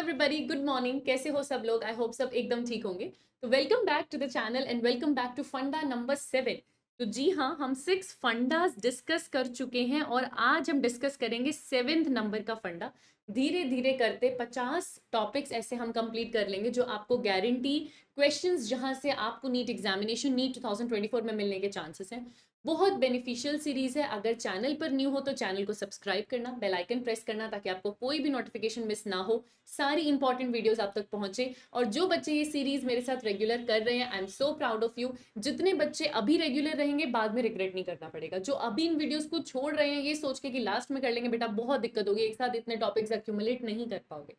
Everybody, good morning. कैसे हो सब लोग? आई होप सब एकदम ठीक होंगे। तो welcome back to the channel and welcome back to फंडा नंबर 7। तो जी हाँ, हम 6 फंडास डिस्कस कर चुके हैं और आज हम डिस्कस करेंगे 7th नंबर का फंडा। धीरे धीरे करते 50 टॉपिक्स ऐसे हम कंप्लीट कर लेंगे जो आपको गारंटी क्वेश्चंस जहां से आपको नीट एग्जामिनेशन नीट 2024 में मिलने के चांसेस हैं। बहुत बेनिफिशियल सीरीज है। अगर चैनल पर न्यू हो तो चैनल को सब्सक्राइब करना, बेल आइकन प्रेस करना ताकि आपको कोई भी नोटिफिकेशन मिस ना हो, सारी इंपॉर्टेंट वीडियोस आप तक पहुंचे। और जो बच्चे ये सीरीज मेरे साथ रेगुलर कर रहे हैं, I am so proud of you. जितने बच्चे अभी रेगुलर रहेंगे बाद में रिग्रेट नहीं करना पड़ेगा। जो अभी इन वीडियोस को छोड़ रहे हैं ये सोच के कि लास्ट में कर लेंगे, बेटा बहुत दिक्कत होगी, एक साथ इतने टॉपिक्स एक्यूमुलेट नहीं कर पाओगे।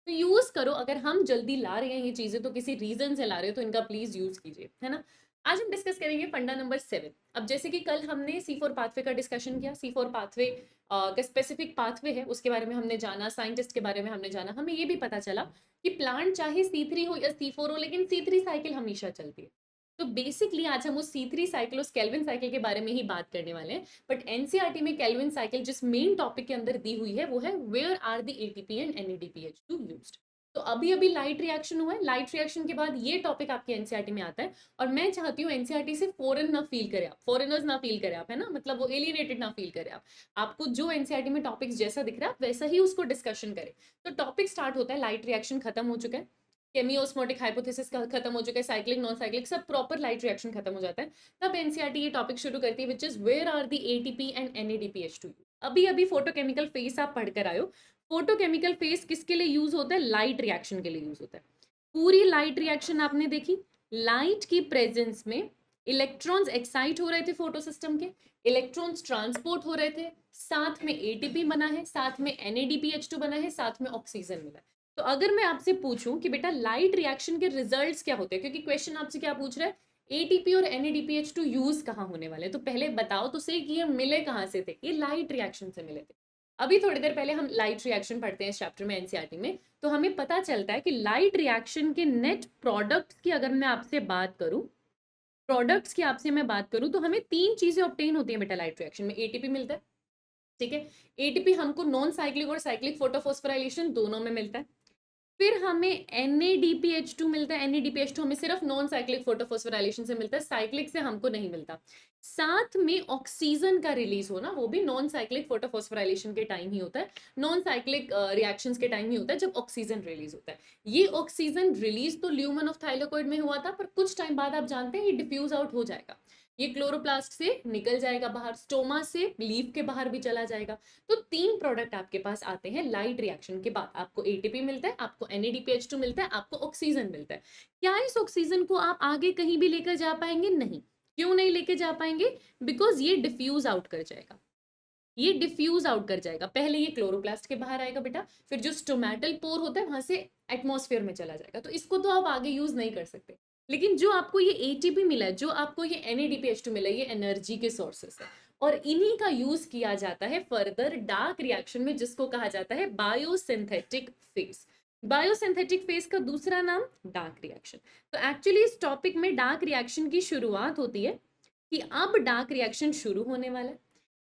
तो यूज करो। अगर हम जल्दी ला रहे हैं ये चीजें तो किसी रीजन से ला रहे हो, तो इनका प्लीज यूज कीजिए, है ना। आज हम डिस्कस करेंगे फंडा नंबर 7। अब जैसे कि कल हमने C4 पाथवे का डिस्कशन किया। C4 पाथवे का स्पेसिफिक पाथवे है, उसके बारे में हमने जाना, साइंटिस्ट के बारे में हमने जाना। हमें ये भी पता चला कि प्लांट चाहे C3 हो या C4 हो, लेकिन C3 साइकिल हमेशा चलती है। तो बेसिकली आज हम उस C3 साइकिल, उस केल्विन साइकिल के बारे में ही बात करने वाले हैं। बट एनसीईआरटी में केल्विन साइकिल जिस मेन टॉपिक के अंदर दी हुई है वो है where are the ATP and NADPH2 used. तो अभी अभी लाइट रिएक्शन हुआ है। लाइट रिएक्शन के बाद ये टॉपिक आपके एनसीईआरटी में आता है और मैं चाहती हूँ एनसीईआरटी से फॉरेन ना फील करे आप, फॉरेनर्स ना फील करे आप, है ना, मतलब वो एलियनेटेड ना फील करे आप। आपको जो एनसीईआरटी में टॉपिक्स जैसा दिख रहा है आप वैसा ही उसको डिस्कशन करें। तो टॉपिक स्टार्ट होता है, लाइट रिएक्शन खत्म हो चुका है, केमियोस्मोटिक हाइपोथेसिस खत्म हो चुका है, साइक्लिक नॉन साइक्लिक सब प्रॉपर लाइट रिएक्शन खत्म हो जाता है। तब एनसीईआरटी ये टॉपिक शुरू करती है which is where are the ATP and NADPH2। अभी अभी फोटोकेमिकल फेस आप पढ़कर आयो। फोटोकेमिकल फेस किसके लिए यूज होता है? लाइट रिएक्शन के लिए यूज होता है। पूरी लाइट रिएक्शन आपने देखी। लाइट की प्रेजेंस में इलेक्ट्रॉन्स एक्साइट हो रहे थे फोटो सिस्टम के, इलेक्ट्रॉन्स ट्रांसपोर्ट हो रहे थे, साथ में एटीपी बना है, साथ में NADPH2 बना है, साथ में ऑक्सीजन मिला है। तो अगर मैं आपसे पूछूं कि बेटा लाइट रिएक्शन के रिजल्ट्स क्या होते हैं, क्योंकि क्वेश्चन आपसे क्या पूछ रहा है, एटीपी और NADPH2 यूज कहाँ होने वाले, तो पहले बताओ तो सही कि ये मिले कहाँ से थे। ये लाइट रिएक्शन से मिले थे। अभी थोड़ी देर पहले हम लाइट रिएक्शन पढ़ते हैं इस चैप्टर में एनसीईआरटी में, तो हमें पता चलता है कि लाइट रिएक्शन के नेट प्रोडक्ट्स की अगर मैं आपसे बात करूं, प्रोडक्ट्स की आपसे मैं बात करूं, तो हमें 3 चीजें ऑब्टेन होती है बेटा लाइट रिएक्शन में। एटीपी मिलता है, ठीक है। एटीपी हमको नॉन साइक्लिक और साइक्लिक फोटोफॉस्फोराइलेशन दोनों में मिलता है। फिर हमें NADPH2 मिलता है। NADPH2 हमें सिर्फ नॉन साइक्लिक फोटोफॉस्फोराइलेशंस से मिलता है, साइक्लिक से हमको नहीं मिलता। साथ में ऑक्सीजन का रिलीज होना, वो भी नॉन साइक्लिक फोटोफॉस्फोराइलेशन के टाइम ही होता है, नॉन साइक्लिक रिएक्शंस के टाइम ही होता है जब ऑक्सीजन रिलीज होता है। ये ऑक्सीजन रिलीज तो ल्यूमन ऑफ थाइलाकोइड में हुआ था, पर कुछ टाइम बाद आप जानते हैं ये डिफ्यूज आउट हो जाएगा, ये क्लोरोप्लास्ट से निकल जाएगा बाहर, स्टोमा से लीफ के बाहर भी चला जाएगा। तो 3 प्रोडक्ट आपके पास आते हैं लाइट रिएक्शन के बाद। आपको एटीपी मिलता है, आपको NADPH2 मिलता है, आपको ऑक्सीजन मिलता है। क्या इस ऑक्सीजन को आप आगे कहीं भी लेकर जा पाएंगे? नहीं। क्यों नहीं लेके जा पाएंगे? बिकॉज ये डिफ्यूज आउट कर जाएगा, ये डिफ्यूज आउट कर जाएगा। पहले ये क्लोरोप्लास्ट के बाहर आएगा बेटा, फिर जो स्टोमेटल पोर होता है वहां से एटमॉस्फेयर में चला जाएगा। तो इसको तो आप आगे यूज नहीं कर सकते। लेकिन जो आपको ये एटीपी मिला है, जो आपको ये NADPH2 मिला है, ये एनर्जी के सोर्सेस है और इन्हीं का यूज किया जाता है फर्दर डार्क रिएक्शन में, जिसको कहा जाता है बायोसिंथेटिक फेज। बायोसिंथेटिक फेज का दूसरा नाम डार्क रिएक्शन। तो एक्चुअली इस टॉपिक में डार्क रिएक्शन की शुरुआत होती है कि अब डार्क रिएक्शन शुरू होने वाला है।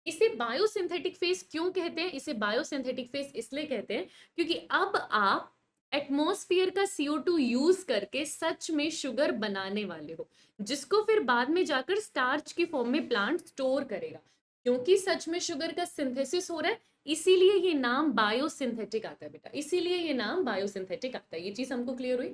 इसे बायोसिंथेटिक फेज क्यों कहते हैं? इसे बायोसिंथेटिक फेज इसलिए कहते हैं क्योंकि अब आप एटमॉस्फेयर का CO2 यूज करके सच में शुगर बनाने वाले हो, जिसको फिर बाद में जाकर स्टार्च की फॉर्म में प्लांट स्टोर करेगा। क्योंकि सच में शुगर का सिंथेसिस हो रहा है, इसीलिए ये नाम बायोसिंथेटिक आता है बेटा, इसीलिए ये नाम बायोसिंथेटिक आता है। ये चीज हमको क्लियर हुई।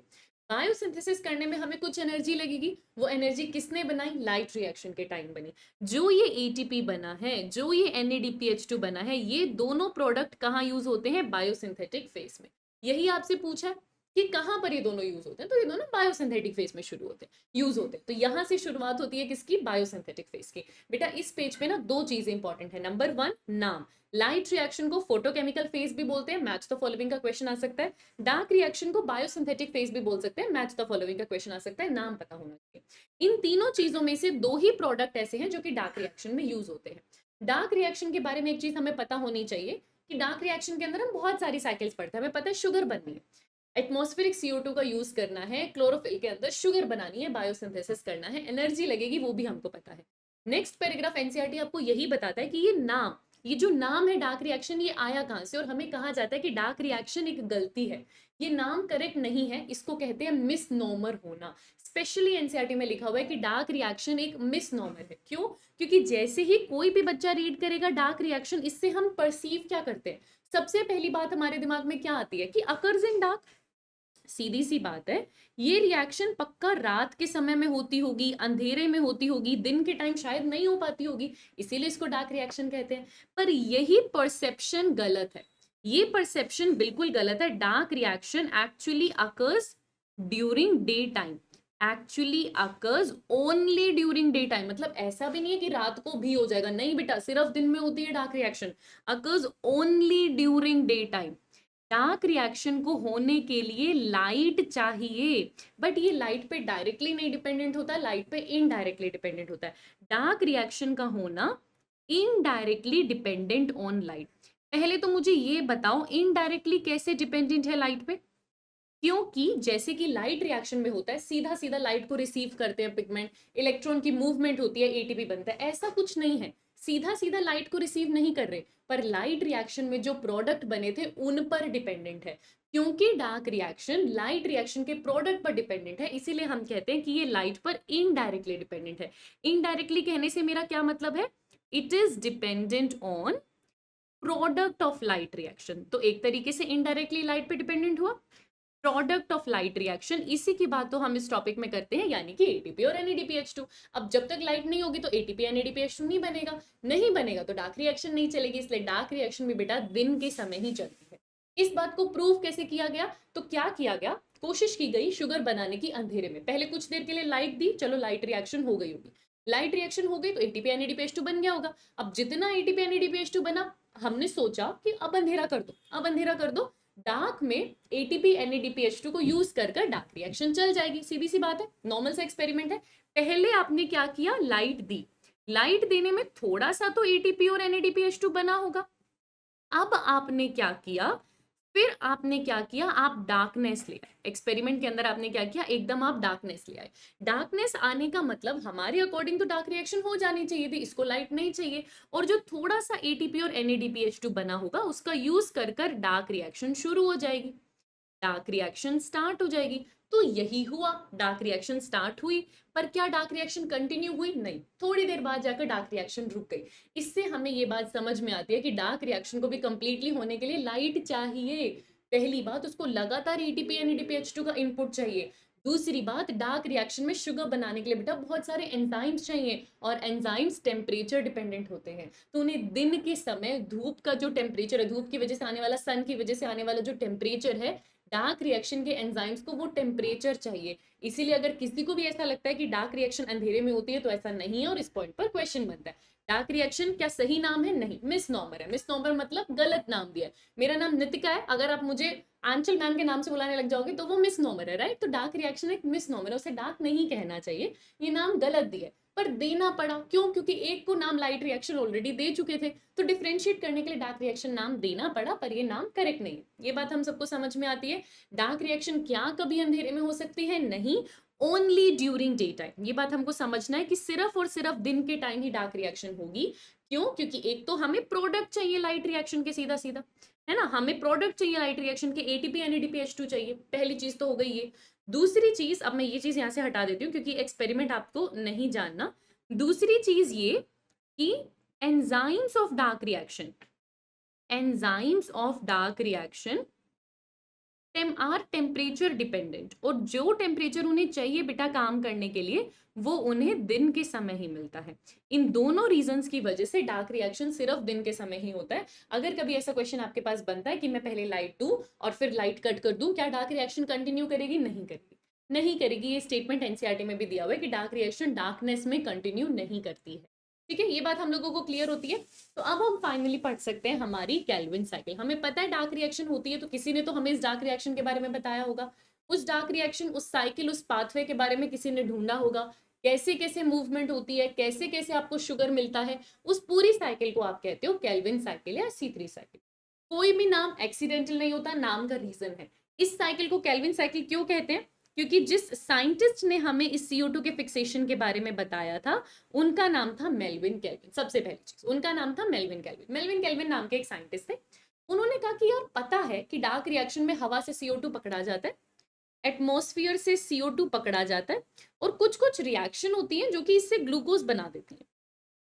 बायोसिंथेसिस करने में हमें कुछ एनर्जी लगेगी। वो एनर्जी किसने बनाई? लाइट रिएक्शन के टाइम बनी। जो ये एटीपी बना है, जो ये NADPH2 बना है, ये दोनों प्रोडक्ट कहाँ यूज होते हैं? बायोसिंथेटिक फेज में। यही आपसे पूछा कि कहाँ पर ये दोनों यूज होते हैं, तो ये दोनों बायोसिंथेटिक फेज में शुरू होते हैं, यूज होते हैं। तो यहाँ से शुरुआत होती है किसकी? बायोसिंथेटिक फेज की। बेटा इस पेज पे ना 2 चीजें इंपॉर्टेंट है। नंबर 1 नाम। लाइट रिएक्शन को फोटोकेमिकल फेज भी बोलते हैं, मैच द फॉलोइंग का क्वेश्चन आ सकता है। डार्क रिएक्शन को बायोसिंथेटिक फेज भी बोल सकते हैं, मैच द फॉलोइंग का क्वेश्चन आ सकता है। नाम पता होना चाहिए। इन तीनों चीजों में से 2 ही प्रोडक्ट ऐसे हैं जो कि डार्क रिएक्शन में यूज होते हैं। डार्क रिएक्शन के बारे में एक चीज हमें पता होनी चाहिए कि डार्क रिएक्शन के अंदर हम बहुत सारी साइकिल्स पढ़ते हैं। हमें पता है शुगर बननी है, एटमॉस्फेरिक CO2 का यूज करना है, क्लोरोफिल के अंदर शुगर बनानी है, बायोसिंथेसिस करना है, एनर्जी लगेगी, वो भी हमको पता है। नेक्स्ट पैराग्राफ एनसीईआरटी आपको यही बताता है कि ये नाम, ये जो नाम है डार्क रिएक्शन ये आया कहाँ से, और हमें कहा जाता है कि डार्क रिएक्शन एक गलती है, ये नाम करेक्ट नहीं है, इसको कहते हैं मिसनोमर होना। स्पेशली एनसीईआरटी में लिखा हुआ है कि डार्क रिएक्शन एक मिसनोमर है। क्यों? क्योंकि जैसे ही कोई भी बच्चा रीड करेगा डार्क रिएक्शन, इससे हम परसीव क्या करते हैं, सबसे पहली बात हमारे दिमाग में क्या आती है कि अकर्स इन डार्क। सीधी सी बात है, ये रिएक्शन पक्का रात के समय में होती होगी, अंधेरे में होती होगी, दिन के टाइम शायद नहीं हो पाती होगी, इसीलिए इसको डार्क रिएक्शन कहते हैं। पर यही परसेप्शन गलत है, ये परसेप्शन बिल्कुल गलत है। Dark reaction actually occurs during day time, actually occurs only during day time. मतलब ऐसा भी नहीं है कि रात को भी हो जाएगा, नहीं बेटा, सिर्फ दिन में होती है dark reaction, occurs only during day time. Dark reaction को होने के लिए लाइट चाहिए, बट ये लाइट पे डायरेक्टली नहीं डिपेंडेंट होता, लाइट पे इनडायरेक्टली डिपेंडेंट होता है। डार्क रिएक्शन का होना इनडायरेक्टली डिपेंडेंट ऑन लाइट। पहले तो मुझे ये बताओ इनडायरेक्टली कैसे डिपेंडेंट है लाइट पे? क्योंकि जैसे कि लाइट रिएक्शन में होता है, सीधा सीधा लाइट को रिसीव करते हैं पिगमेंट, इलेक्ट्रॉन की मूवमेंट होती है, एटीपी बनता है, ऐसा कुछ नहीं है, सीधा सीधा लाइट को रिसीव नहीं कर रहे, पर लाइट रिएक्शन में जो प्रोडक्ट बने थे उन पर डिपेंडेंट है। क्योंकि डार्क रिएक्शन लाइट रिएक्शन के प्रोडक्ट पर डिपेंडेंट है, इसीलिए हम कहते हैं कि ये लाइट पर इनडायरेक्टली डिपेंडेंट है। इनडायरेक्टली कहने से मेरा क्या मतलब है? It is dependent on product of light reaction. तो एक तरीके से इनडायरेक्टली लाइट पे डिपेंडेंट हुआ, प्रोडक्ट ऑफ लाइट रिएक्शन। इसी की बात तो हम इस टॉपिक में करते हैं, यानी कि एटीपी और NADPH2। अब जब तक लाइट नहीं होगी तो एटीपी NADPH2 नहीं बनेगा, नहीं बनेगा तो डार्क रिएक्शन नहीं चलेगी, इसलिए डार्क रिएक्शन भी बेटा दिन के समय ही चलती है। इस बात को प्रूव कैसे किया गया? तो क्या किया गया, कोशिश की गई शुगर बनाने की अंधेरे में। पहले कुछ देर के लिए लाइट दी, चलो लाइट रिएक्शन हो गई होगी, लाइट रिएक्शन हो गई तो एटीपी NADPH2 बन गया होगा। अब जितना एटीपी NADPH2 बना, हमने सोचा कि अब अंधेरा कर दो, अब अंधेरा कर दो, डार्क में एटीपी NADPH2 को यूज कर डार्क रिएक्शन चल जाएगी। सीधी सी बात है, नॉर्मल सा एक्सपेरिमेंट है। पहले आपने क्या किया, लाइट दी, लाइट देने में थोड़ा सा तो एटीपी और NADPH2 बना होगा। अब आपने क्या किया, फिर आपने क्या किया, आप डार्कनेस ले आए। एक्सपेरिमेंट के अंदर आपने क्या किया, एकदम आप डार्कनेस ले आए। डार्कनेस आने का मतलब हमारे अकॉर्डिंग तो डार्क रिएक्शन हो जानी चाहिए थी, इसको लाइट नहीं चाहिए, और जो थोड़ा सा एटीपी और NADPH2 बना होगा उसका यूज कर डार्क रिएक्शन शुरू हो जाएगी, डार्क रिएक्शन स्टार्ट हो जाएगी। तो यही हुआ, डार्क रिएक्शन स्टार्ट हुई, पर क्या डार्क रिएक्शन कंटिन्यू हुई? नहीं, थोड़ी देर बाद जाकर डार्क रिएक्शन रुक गई। इससे हमें ये बात समझ में आती है कि डार्क रिएक्शन को भी कंप्लीटली होने के लिए लाइट चाहिए। पहली बात, उसको लगातार एटीपी NADPH2 का इनपुट चाहिए। दूसरी बात, डार्क रिएक्शन में शुगर बनाने के लिए बेटा बहुत सारे एंजाइम्स चाहिए, और एंजाइम्स टेम्परेचर डिपेंडेंट होते हैं। तो उन्हें दिन के समय धूप का जो टेम्परेचर है, धूप की वजह से आने वाला, सन की वजह से आने वाला जो टेम्परेचर है, डार्क रिएक्शन के एंजाइम्स को वो टेम्परेचर चाहिए। इसीलिए अगर किसी को भी ऐसा लगता है कि डार्क रिएक्शन अंधेरे में होती है, तो ऐसा नहीं है, और इस पॉइंट पर क्वेश्चन बनता है। डार्क रिएक्शन क्या सही नाम है? नहीं, मिसनॉमर है। मिसनॉमर मतलब गलत नाम दिया है। मेरा नाम नितिका है, अगर आप मुझे आंचल मैम के नाम से बुलाने लग जाओगे तो वो मिसनॉमर है, राइट? तो डार्क रिएक्शन एक मिसनॉमर है, उसे डार्क नहीं कहना चाहिए, ये नाम गलत दिया है, पर देना पड़ा। क्यों? क्योंकि एक को नाम लाइट रिएक्शन ऑलरेडी दे चुके थे, तो डिफरेंशिएट करने के लिए डार्क रिएक्शन नाम देना पड़ा, पर ये नाम करेक्ट नहीं है। ये बात हम सबको समझ में आती है। डार्क रिएक्शन क्या कभी अंधेरे में हो सकती है? नहीं, ओनली ड्यूरिंग डे टाइम। ये बात हमको समझना है कि सिर्फ और सिर्फ दिन के टाइम ही डार्क रिएक्शन होगी। क्यों? क्योंकि एक तो हमें प्रोडक्ट चाहिए लाइट रिएक्शन के, सीधा सीधा है ना, हमें प्रोडक्ट चाहिए लाइट रिएक्शन के, एटीपी NADPH2 चाहिए। पहली चीज तो हो गई ये। दूसरी चीज, अब मैं ये चीज यहां से हटा देती हूँ क्योंकि एक्सपेरिमेंट आपको नहीं जानना। दूसरी चीज ये कि enzymes of dark reaction, enzymes of dark reaction are temperature dependent, और जो टेम्परेचर उन्हें चाहिए बेटा काम करने के लिए, वो उन्हें दिन के समय ही मिलता है। इन दोनों रीजंस की वजह से डार्क रिएक्शन सिर्फ दिन के समय ही होता है। अगर कभी ऐसा क्वेश्चन आपके पास बनता है कि मैं पहले लाइट दूं और फिर लाइट कट कर दूं, क्या डार्क रिएक्शन कंटिन्यू करेगी? नहीं करेगी, नहीं करेगी। ये स्टेटमेंट एनसीईआरटी में भी दिया हुआ है कि डार्क रिएक्शन डार्कनेस में कंटिन्यू नहीं करती है। ठीक है, ये बात हम लोगों को क्लियर होती है। तो अब हम फाइनली पढ़ सकते हैं हमारी केल्विन साइकिल। हमें पता है डार्क रिएक्शन होती है, तो किसी ने तो हमें इस डार्क रिएक्शन के बारे में बताया होगा। उस डार्क रिएक्शन, उस साइकिल, उस पाथवे के बारे में किसी ने ढूंढा होगा, कैसे कैसे मूवमेंट होती है, कैसे कैसे आपको शुगर मिलता है, उस पूरी साइकिल को आप कहते हो केल्विन साइकिल या C3 साइकिल। कोई भी नाम एक्सीडेंटल नहीं होता, नाम का रीजन है। इस साइकिल को केल्विन साइकिल क्यों कहते हैं? क्योंकि जिस साइंटिस्ट ने हमें इस CO2 के फिक्सेशन के बारे में बताया था उनका नाम था मेल्विन केल्विन। सबसे पहली चीज, उनका नाम था मेल्विन केल्विन। मेल्विन केल्विन नाम के एक साइंटिस्ट थे। उन्होंने कहा कि यार पता है कि डार्क रिएक्शन में हवा से CO2 पकड़ा जाता है, एटमॉस्फेयर से CO2 पकड़ा जाता है, और कुछ कुछ रिएक्शन होती है जो कि इससे ग्लूकोज बना देती है।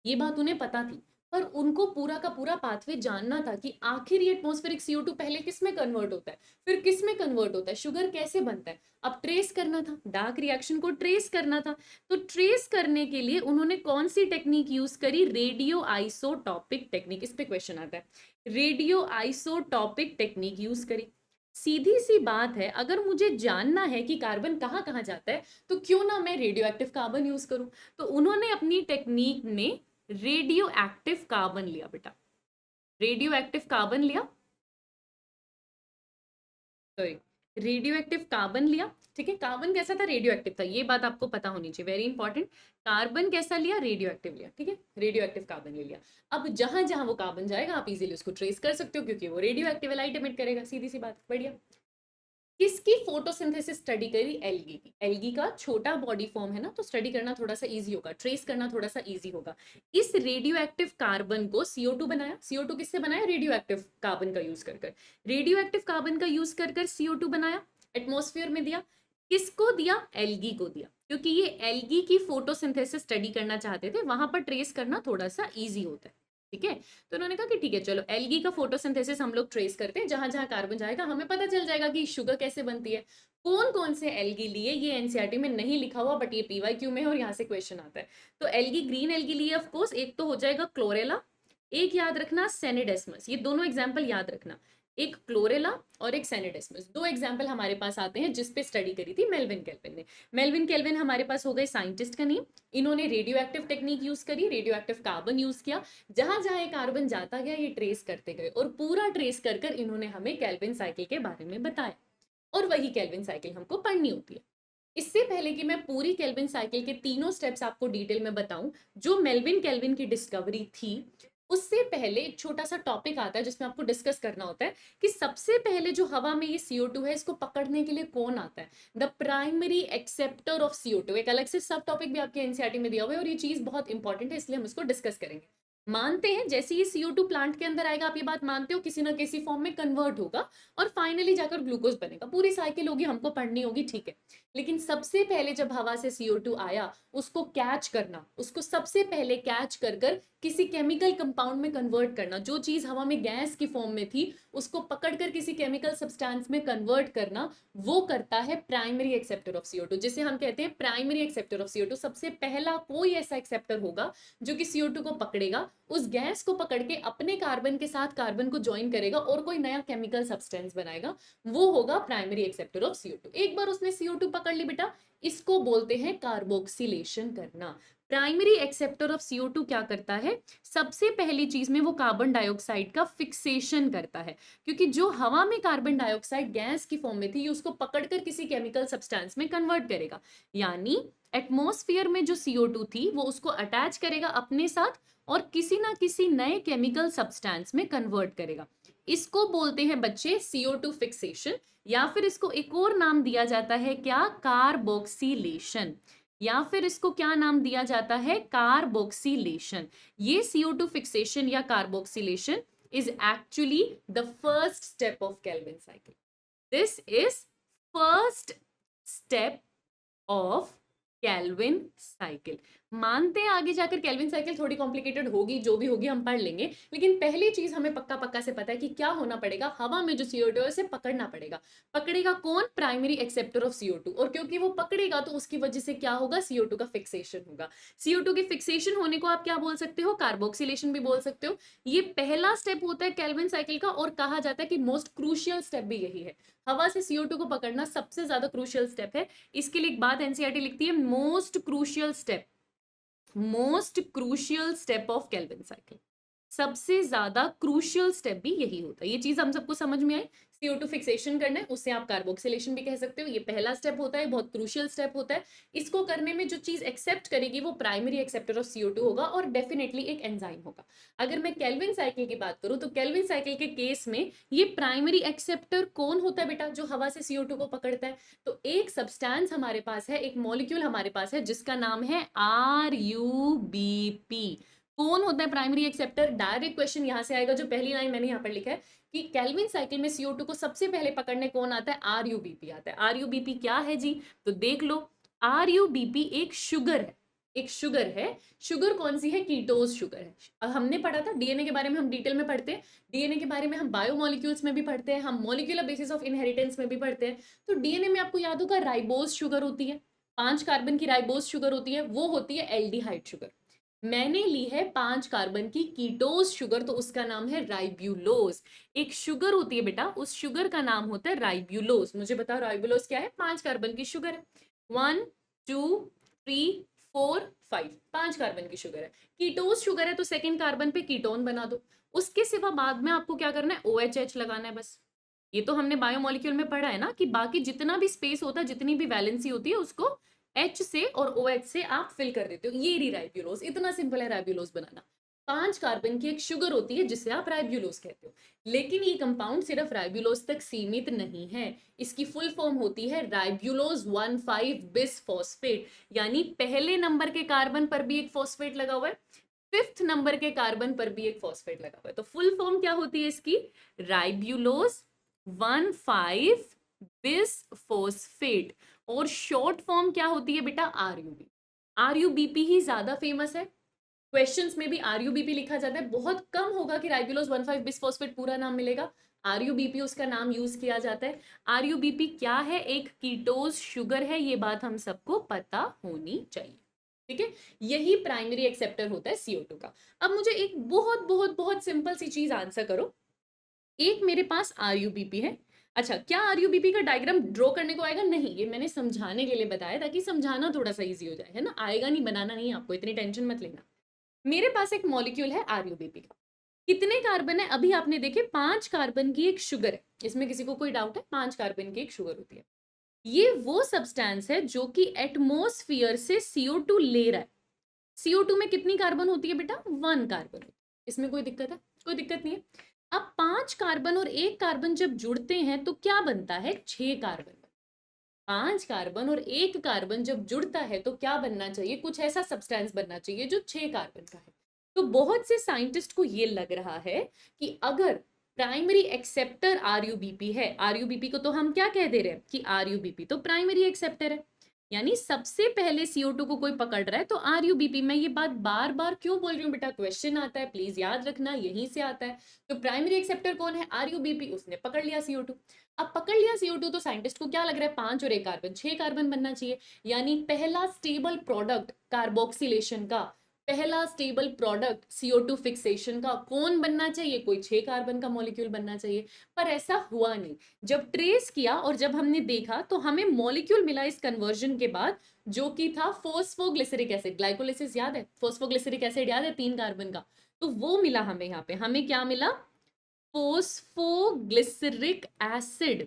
ये बात उन्हें पता थी, पर उनको पूरा का पूरा पाथवे जानना था कि आखिर ये एटमॉस्फेरिक CO2 पहले किस में कन्वर्ट होता है, फिर किस में कन्वर्ट होता है, शुगर कैसे बनता है। अब ट्रेस करना था, डार्क रिएक्शन को ट्रेस करना था। तो ट्रेस करने के लिए उन्होंने कौन सी टेक्निक यूज करी? Radio isotopic technique. इस पे क्वेश्चन आता है, रेडियो आइसोटॉपिक टेक्निक यूज करी। सीधी सी बात है, अगर मुझे जानना है कि कार्बन कहाँ कहाँ जाता है तो क्यों ना मैं रेडियो एक्टिव कार्बन यूज करूं। तो उन्होंने अपनी टेक्निक में रेडियो एक्टिव कार्बन लिया बेटा, रेडियो एक्टिव कार्बन लिया, सॉरी रेडियो एक्टिव कार्बन लिया। ठीक है, कार्बन कैसा था? रेडियो एक्टिव था, ये बात आपको पता होनी चाहिए, वेरी इंपॉर्टेंट। कार्बन कैसा लिया? रेडियो एक्टिव लिया। ठीक है, रेडियो एक्टिव कार्बन ले लिया। अब जहां जहां वो कार्बन जाएगा आप इजीली उसको ट्रेस कर सकते हो, क्योंकि वो रेडियो एक्टिव लाइट एमिट करेगा, सीधी सी बात, बढ़िया। किसकी फोटोसिंथेसिस स्टडी करी? एल्गी की। एल्गी का छोटा बॉडी फॉर्म है ना, तो स्टडी करना थोड़ा सा इजी होगा, ट्रेस करना थोड़ा सा इजी होगा। इस रेडियो एक्टिव कार्बन को CO2 बनाया। CO2 किससे बनाया? रेडियो एक्टिव कार्बन का यूज कर कर, रेडियो एक्टिव कार्बन का यूज कर कर CO2 बनाया, एटमॉस्फेयर में दिया। किसको दिया? एल्गी को दिया, क्योंकि ये एल्गी की फोटोसिंथेसिस स्टडी करना चाहते थे, वहां पर ट्रेस करना थोड़ा सा इजी होता है। ठीक है, तो उन्होंने कहा कि ठीक है चलो एल्गी का फोटोसिंथेसिस हम लोग ट्रेस करते हैं, जहां जहां कार्बन जाएगा हमें पता चल जाएगा कि शुगर कैसे बनती है। कौन कौन से एल्गी लिए ये एनसीईआरटी में नहीं लिखा हुआ, बट ये PYQ में है और यहाँ से क्वेश्चन आता है। तो एल्गी, ग्रीन एल्गी लिए ऑफ कोर्स, एक तो हो जाएगा क्लोरेला, एक याद रखना सेनेडेस्मस। ये दोनों एग्जाम्पल याद रखना, एक क्लोरेला और एक सेनेडेस्मस, दो एग्जाम्पल हमारे पास आते हैं जिसपे स्टडी करी थी मेल्विन केल्विन ने। मेल्विन केल्विन हमारे पास हो गए साइंटिस्ट का नेम। इन्होंने रेडियो एक्टिव टेक्निक यूज करी, रेडियो एक्टिव कार्बन यूज किया, जहां जहां ये कार्बन जाता गया ये ट्रेस करते गए, और पूरा ट्रेस कर कर इन्होंने हमें केल्विन साइकिल के बारे में बताया, और वही केल्विन साइकिल हमको पढ़नी होती है। इससे पहले कि मैं पूरी केल्विन साइकिल के तीनों स्टेप्स आपको डिटेल में बताऊं जो मेल्विन केल्विन की डिस्कवरी थी, उससे पहले एक छोटा सा टॉपिक आता है जिसमें आपको डिस्कस करना होता है कि सबसे पहले जो हवा में ये CO2 है इसको पकड़ने के लिए कौन आता है? The primary acceptor of CO2। एक अलग से सब टॉपिक भी आपके एनसीईआरटी में दिया हुआ है, और ये चीज बहुत इंपॉर्टेंट है, इसलिए हम इसको डिस्कस करेंगे। मानते हैं जैसे ये CO2 प्लांट के अंदर आएगा, आप ये बात मानते हो, किसी ना किसी फॉर्म में कन्वर्ट होगा और फाइनली जाकर ग्लूकोज बनेगा, पूरी साइकिल होगी, हमको पढ़नी होगी, ठीक है। लेकिन सबसे पहले जब हवा से CO2 आया, उसको कैच करना, उसको सबसे पहले कैच कर कर किसी केमिकल कंपाउंड में कन्वर्ट करना, जो चीज हवा में गैस की फॉर्म में थी उसको पकड़कर किसी केमिकल सब्सटेंस में कन्वर्ट करना, वो करता है प्राइमरी एक्सेप्टर ऑफ CO2, जिसे हम कहते हैं प्राइमरी एक्सेप्टर ऑफ CO2। सबसे पहला कोई ऐसा एक्सेप्टर होगा जो कि CO2 को पकड़ेगा, उस गैस को पकड़ के अपने कार्बन के साथ कार्बन को ज्वाइन करेगा और कोई नया केमिकल सब्सटेंस बनाएगा, वो होगा प्राइमरी एक्सेप्टर ऑफ CO2। एक बार उसने CO2 पकड़ ली बेटा, इसको बोलते हैं कार्बोक्सिलेशन करना। प्राइमरी एक्सेप्टर ऑफ CO2 क्या करता है? सबसे पहली चीज में वो कार्बन डाइऑक्साइड का फिक्सेशन करता है, क्योंकि जो हवा में कार्बन डाइऑक्साइड गैस की फॉर्म में थी उसको पकड़कर किसी केमिकल सब्सटेंस में कन्वर्ट करेगा। यानी एटमॉस्फेयर में जो CO2 थी वो उसको अटैच करेगा अपने साथ और किसी ना किसी नए केमिकल सब्सटेंस में कन्वर्ट करेगा। इसको बोलते हैं बच्चे CO2 फिक्सेशन, या फिर इसको एक और नाम दिया जाता है क्या? कार्बोक्सिलेशन, या फिर इसको क्या नाम दिया जाता है? कार्बोक्सिलेशन। ये CO2 फिक्सेशन या carboxylation is actually the first step of Kelvin cycle. This is first step of Kelvin cycle. मानते हैं आगे जाकर केल्विन साइकिल थोड़ी कॉम्प्लिकेटेड होगी, जो भी होगी हम पढ़ लेंगे, लेकिन पहली चीज हमें पक्का पक्का से पता है कि क्या होना पड़ेगा, हवा में जो CO2 है उसे पकड़ना पड़ेगा। पकड़ेगा कौन? प्राइमरी एक्सेप्टर ऑफ CO2, और क्योंकि वो पकड़ेगा तो उसकी वजह से क्या होगा? CO2 का फिक्सेशन होगा। CO2 के फिक्सेशन होने को आप क्या बोल सकते हो? कार्बोक्सिलेशन भी बोल सकते हो। ये पहला स्टेप होता है केल्विन साइकिल का, और कहा जाता है कि मोस्ट क्रूशियल स्टेप भी यही है। हवा से CO2 को पकड़ना सबसे ज्यादा क्रूशियल स्टेप है। इसके लिए एक बात एनसीईआरटी लिखती है, most crucial step, most crucial step of Calvin cycle. सबसे ज्यादा क्रूशियल स्टेप भी यही होता है। ये चीज हम सबको समझ में आई। CO2 फिक्सेशन करना है, उससे आप कार्बोक्सिलेशन भी कह सकते हो। ये पहला स्टेप होता है, बहुत क्रूशियल स्टेप होता है। इसको करने में जो चीज एक्सेप्ट करेगी वो प्राइमरी एक्सेप्टर ऑफ CO2 होगा और डेफिनेटली एक एंजाइम होगा। अगर मैं केल्विन साइकिल की बात करूं तो केल्विन साइकिल के केस में ये प्राइमरी एक्सेप्टर कौन होता है बेटा, जो हवा से CO2 को पकड़ता है? तो एक सब्सटेंस हमारे पास है, एक मॉलिक्यूल हमारे पास है जिसका नाम है RuBp। कौन होता है प्राइमरी एक्सेप्टर? डायरेक्ट क्वेश्चन यहां से आएगा, जो पहली लाइन मैंने यहां पर लिखा है कि केल्विन साइकिल में CO2 को सबसे पहले पकड़ने कौन आता है? RuBp आता है। RuBp क्या है जी? तो देख लो, RuBp एक शुगर है, एक शुगर है। शुगर कौन सी है? कीटोज शुगर है। हमने पढ़ा था डीएनए के बारे में, हम डिटेल में पढ़ते हैं। डीएनए के बारे में हम बायोमोलिक्यूल्स में भी पढ़ते हैं, हम मॉलिक्यूलर बेसिस ऑफ इनहेरिटेंस में भी पढ़ते हैं। तो डीएनए में आपको याद होगा राइबोज शुगर होती है, 5 कार्बन की राइबोज शुगर होती है, वो होती है एल्डिहाइड शुगर। मैंने ली है 5 कार्बन की कीटोज शुगर, तो उसका नाम है राइब्यूलोज। एक शुगर होती है बेटा, उस शुगर का नाम होता है राइब्यूलोज। मुझे बताओ राइब्यूलोज क्या है? 5 कार्बन की शुगर है। 1 2 3 4 5, 5 कार्बन की शुगर है। कीटोज शुगर है तो सेकेंड कार्बन पे कीटोन बना दो। उसके सिवा बाद में आपको क्या करना है? OHH लगाना है बस। ये तो हमने बायोमोलिक्यूल में पढ़ा है ना कि बाकी जितना भी स्पेस होता है, जितनी भी वैलेंसी होती है, उसको H से और OH से आप फिल कर देते हो। ये राइब्यूलोज, इतना सिंपल है राइब्यूलोज बनाना। 5 कार्बन की एक शुगर होती है जिसे आप राइब्यूलोज कहते हो। लेकिन ये कंपाउंड सिर्फ राइब्यूलोज तक सीमित नहीं है, इसकी फुल फॉर्म होती है राइब्यूलोज 1,5 बिस फॉस्फेट। यानी पहले नंबर के कार्बन पर भी एक फॉस्फेट लगा हुआ है, 5th नंबर के कार्बन पर भी एक फॉस्फेट लगा हुआ है। तो फुल फॉर्म क्या होती है इसकी? Ribulose 1,5 bis phosphate. और शॉर्ट फॉर्म क्या होती है बेटा? RuB। RuBp ही ज्यादा फेमस है, क्वेश्चंस में भी RuBp लिखा जाता है। बहुत कम होगा कि राइबुलोज 1,5 बिसफॉस्फेट पूरा नाम मिलेगा, RuBp उसका नाम यूज किया जाता है। RuBp क्या है? एक कीटोज शुगर है, ये बात हम सबको पता होनी चाहिए। ठीक है, यही प्राइमरी एक्सेप्टर होता है CO2 का। अब मुझे एक बहुत बहुत बहुत सिंपल सी चीज आंसर करो। एक मेरे पास RuBp है। अच्छा, क्या RuBp का डायग्राम ड्रॉ करने को आएगा? नहीं, ये मैंने समझाने के लिए बताया ताकि समझाना थोड़ा सा इजी हो जाए, है ना। आएगा नहीं, बनाना नहीं, आपको इतनी टेंशन मत लेना। मेरे पास एक मॉलिक्यूल है RuBp का। कितने कार्बन है? अभी आपने देखे 5 कार्बन की एक शुगर है। इसमें किसी को कोई डाउट है? 5 कार्बन की एक शुगर होती है। ये वो सब्सटेंस है जो कि एटमॉस्फेयर से CO2 ले रहा है। CO2 में कितनी कार्बन होती है बेटा? 1 कार्बन होती है। इसमें कोई दिक्कत है? कोई दिक्कत नहीं है। अब 5 कार्बन और 1 कार्बन जब जुड़ते हैं तो क्या बनता है? 6 कार्बन। 5 कार्बन और 1 कार्बन जब जुड़ता है तो क्या बनना चाहिए? कुछ ऐसा सब्सटेंस बनना चाहिए जो 6 कार्बन का है। तो बहुत से साइंटिस्ट को ये लग रहा है कि अगर प्राइमरी एक्सेप्टर RuBp है, RuBp को तो हम क्या कह दे रहे हैं कि RuBp तो प्राइमरी एक्सेप्टर है, यानी सबसे पहले CO2 को कोई पकड़ रहा है। तो RuBp, मैं ये बात बार बार क्यों बोल रही हूँ बेटा? क्वेश्चन आता है, प्लीज याद रखना, यहीं से आता है। तो प्राइमरी एक्सेप्टर कौन है? RuBp। उसने पकड़ लिया CO2। अब पकड़ लिया CO2 तो साइंटिस्ट को क्या लग रहा है? 5 और 1 कार्बन, 6 कार्बन बनना चाहिए। यानी पहला स्टेबल प्रोडक्ट कार्बोक्सिलेशन का, पहला स्टेबल प्रोडक्ट CO2 फिक्सेशन का कौन बनना चाहिए? कोई 6 कार्बन का मॉलिक्यूल बनना चाहिए। पर ऐसा हुआ नहीं। जब ट्रेस किया और जब हमने देखा तो हमें मॉलिक्यूल मिला इस कन्वर्जन के बाद, जो कि था फोस्फोग्लिसरिक एसिड। ग्लाइकोलिसिस याद है? फोस्फोग्लिसरिक एसिड याद है? 3 कार्बन का। तो वो मिला हमें। यहाँ पे हमें क्या मिला? Phosphoglyceric acid.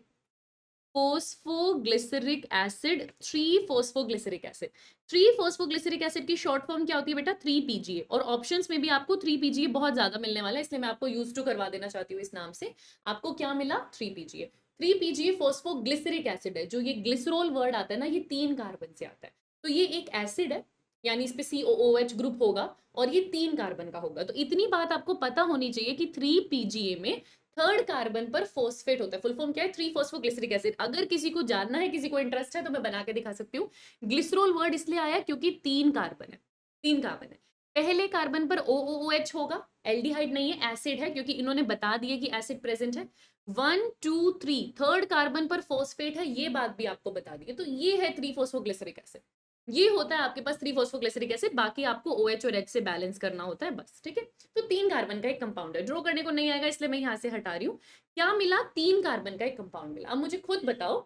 Phosphoglyceric acid, 3 phosphoglyceric acid. 3 phosphoglyceric acid की शॉर्ट फॉर्म क्या होती है बेटा? 3PGA। और ऑप्शंस में भी आपको 3PGA बहुत ज्यादा मिलने वाला है, इसलिए मैं आपको यूज टू करवा देना चाहती हूँ इस नाम से। आपको क्या मिला? 3PGA। 3PGA फोस्फोग्लिसरिक एसिड है। जो ये ग्लिसरॉल वर्ड आता है ना, ये 3 कार्बन से आता है। तो ये एक एसिड है, यानी इस पे COOH ग्रुप होगा और ये 3 कार्बन का होगा। तो इतनी बात आपको पता होनी चाहिए कि 3PGA में 3rd कार्बन पर फोस्फेट होता है। फुल फॉर्म क्या है? 3 फोस्फोग्लिसरिक एसिड। अगर किसी को जानना है, किसी को इंटरेस्ट है, तो मैं बना के दिखा सकती हूँ। ग्लिसरॉल वर्ड इसलिए आया क्योंकि 3 कार्बन है, 3 कार्बन है। पहले कार्बन पर OOH होगा, एल्डिहाइड नहीं है, एसिड है, क्योंकि इन्होंने बता दिया कि एसिड प्रेजेंट है। 1 2 3 3rd कार्बन पर फोस्फेट है, ये बात भी आपको बता दी है। तो ये है 3 फोस्फोग्लिसरिक एसिड। ये होता है आपके पास 3 फोस्फोग्लिसरिक एसिड। बाकी आपको OH और H से बैलेंस करना होता है बस। ठीक है, तो 3 कार्बन का एक कंपाउंड है। ड्रॉ करने को नहीं आएगा, इसलिए मैं यहां से हटा रही हूँ। क्या मिला? 3 कार्बन का एक कंपाउंड मिला। अब मुझे खुद बताओ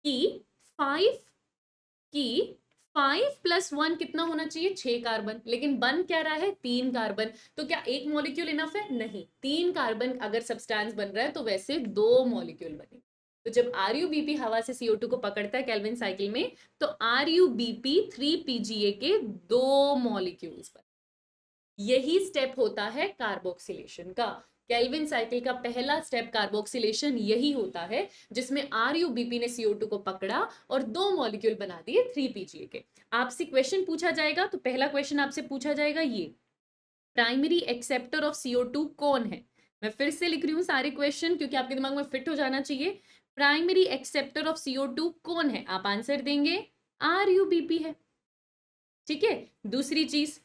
कि 5 5 + 1 कितना होना चाहिए? 6 कार्बन, लेकिन बन क्या रहा है? 3 कार्बन। तो क्या एक मॉलिक्यूल इनफ है? नहीं, 3 कार्बन अगर सब्सटेंस बन रहा है तो वैसे 2 मॉलिक्यूल बने। तो जब RuBp हवा से CO2 को पकड़ता है केल्विन साइकिल में, तो RuBp 3PGA के 2 मॉलिक्यूल्स बने। यही स्टेप होता है कार्बोक्सिलेशन का। केल्विन साइकिल का पहला स्टेप कार्बोक्सिलेशन यही होता है, जिसमें RuBp ने CO2 को पकड़ा और 2 मॉलिक्यूल बना दिए 3PGA के। आपसे क्वेश्चन पूछा जाएगा, तो पहला क्वेश्चन आपसे पूछा जाएगा ये, प्राइमरी एक्सेप्टर ऑफ CO2 कौन है? मैं फिर से लिख रही हूं सारे क्वेश्चन क्योंकि आपके दिमाग में फिट हो जाना चाहिए। प्राइमरी एक्सेप्टर ऑफ CO2 कौन है? आप आंसर देंगे RuBp है। ठीक है। दूसरी चीज,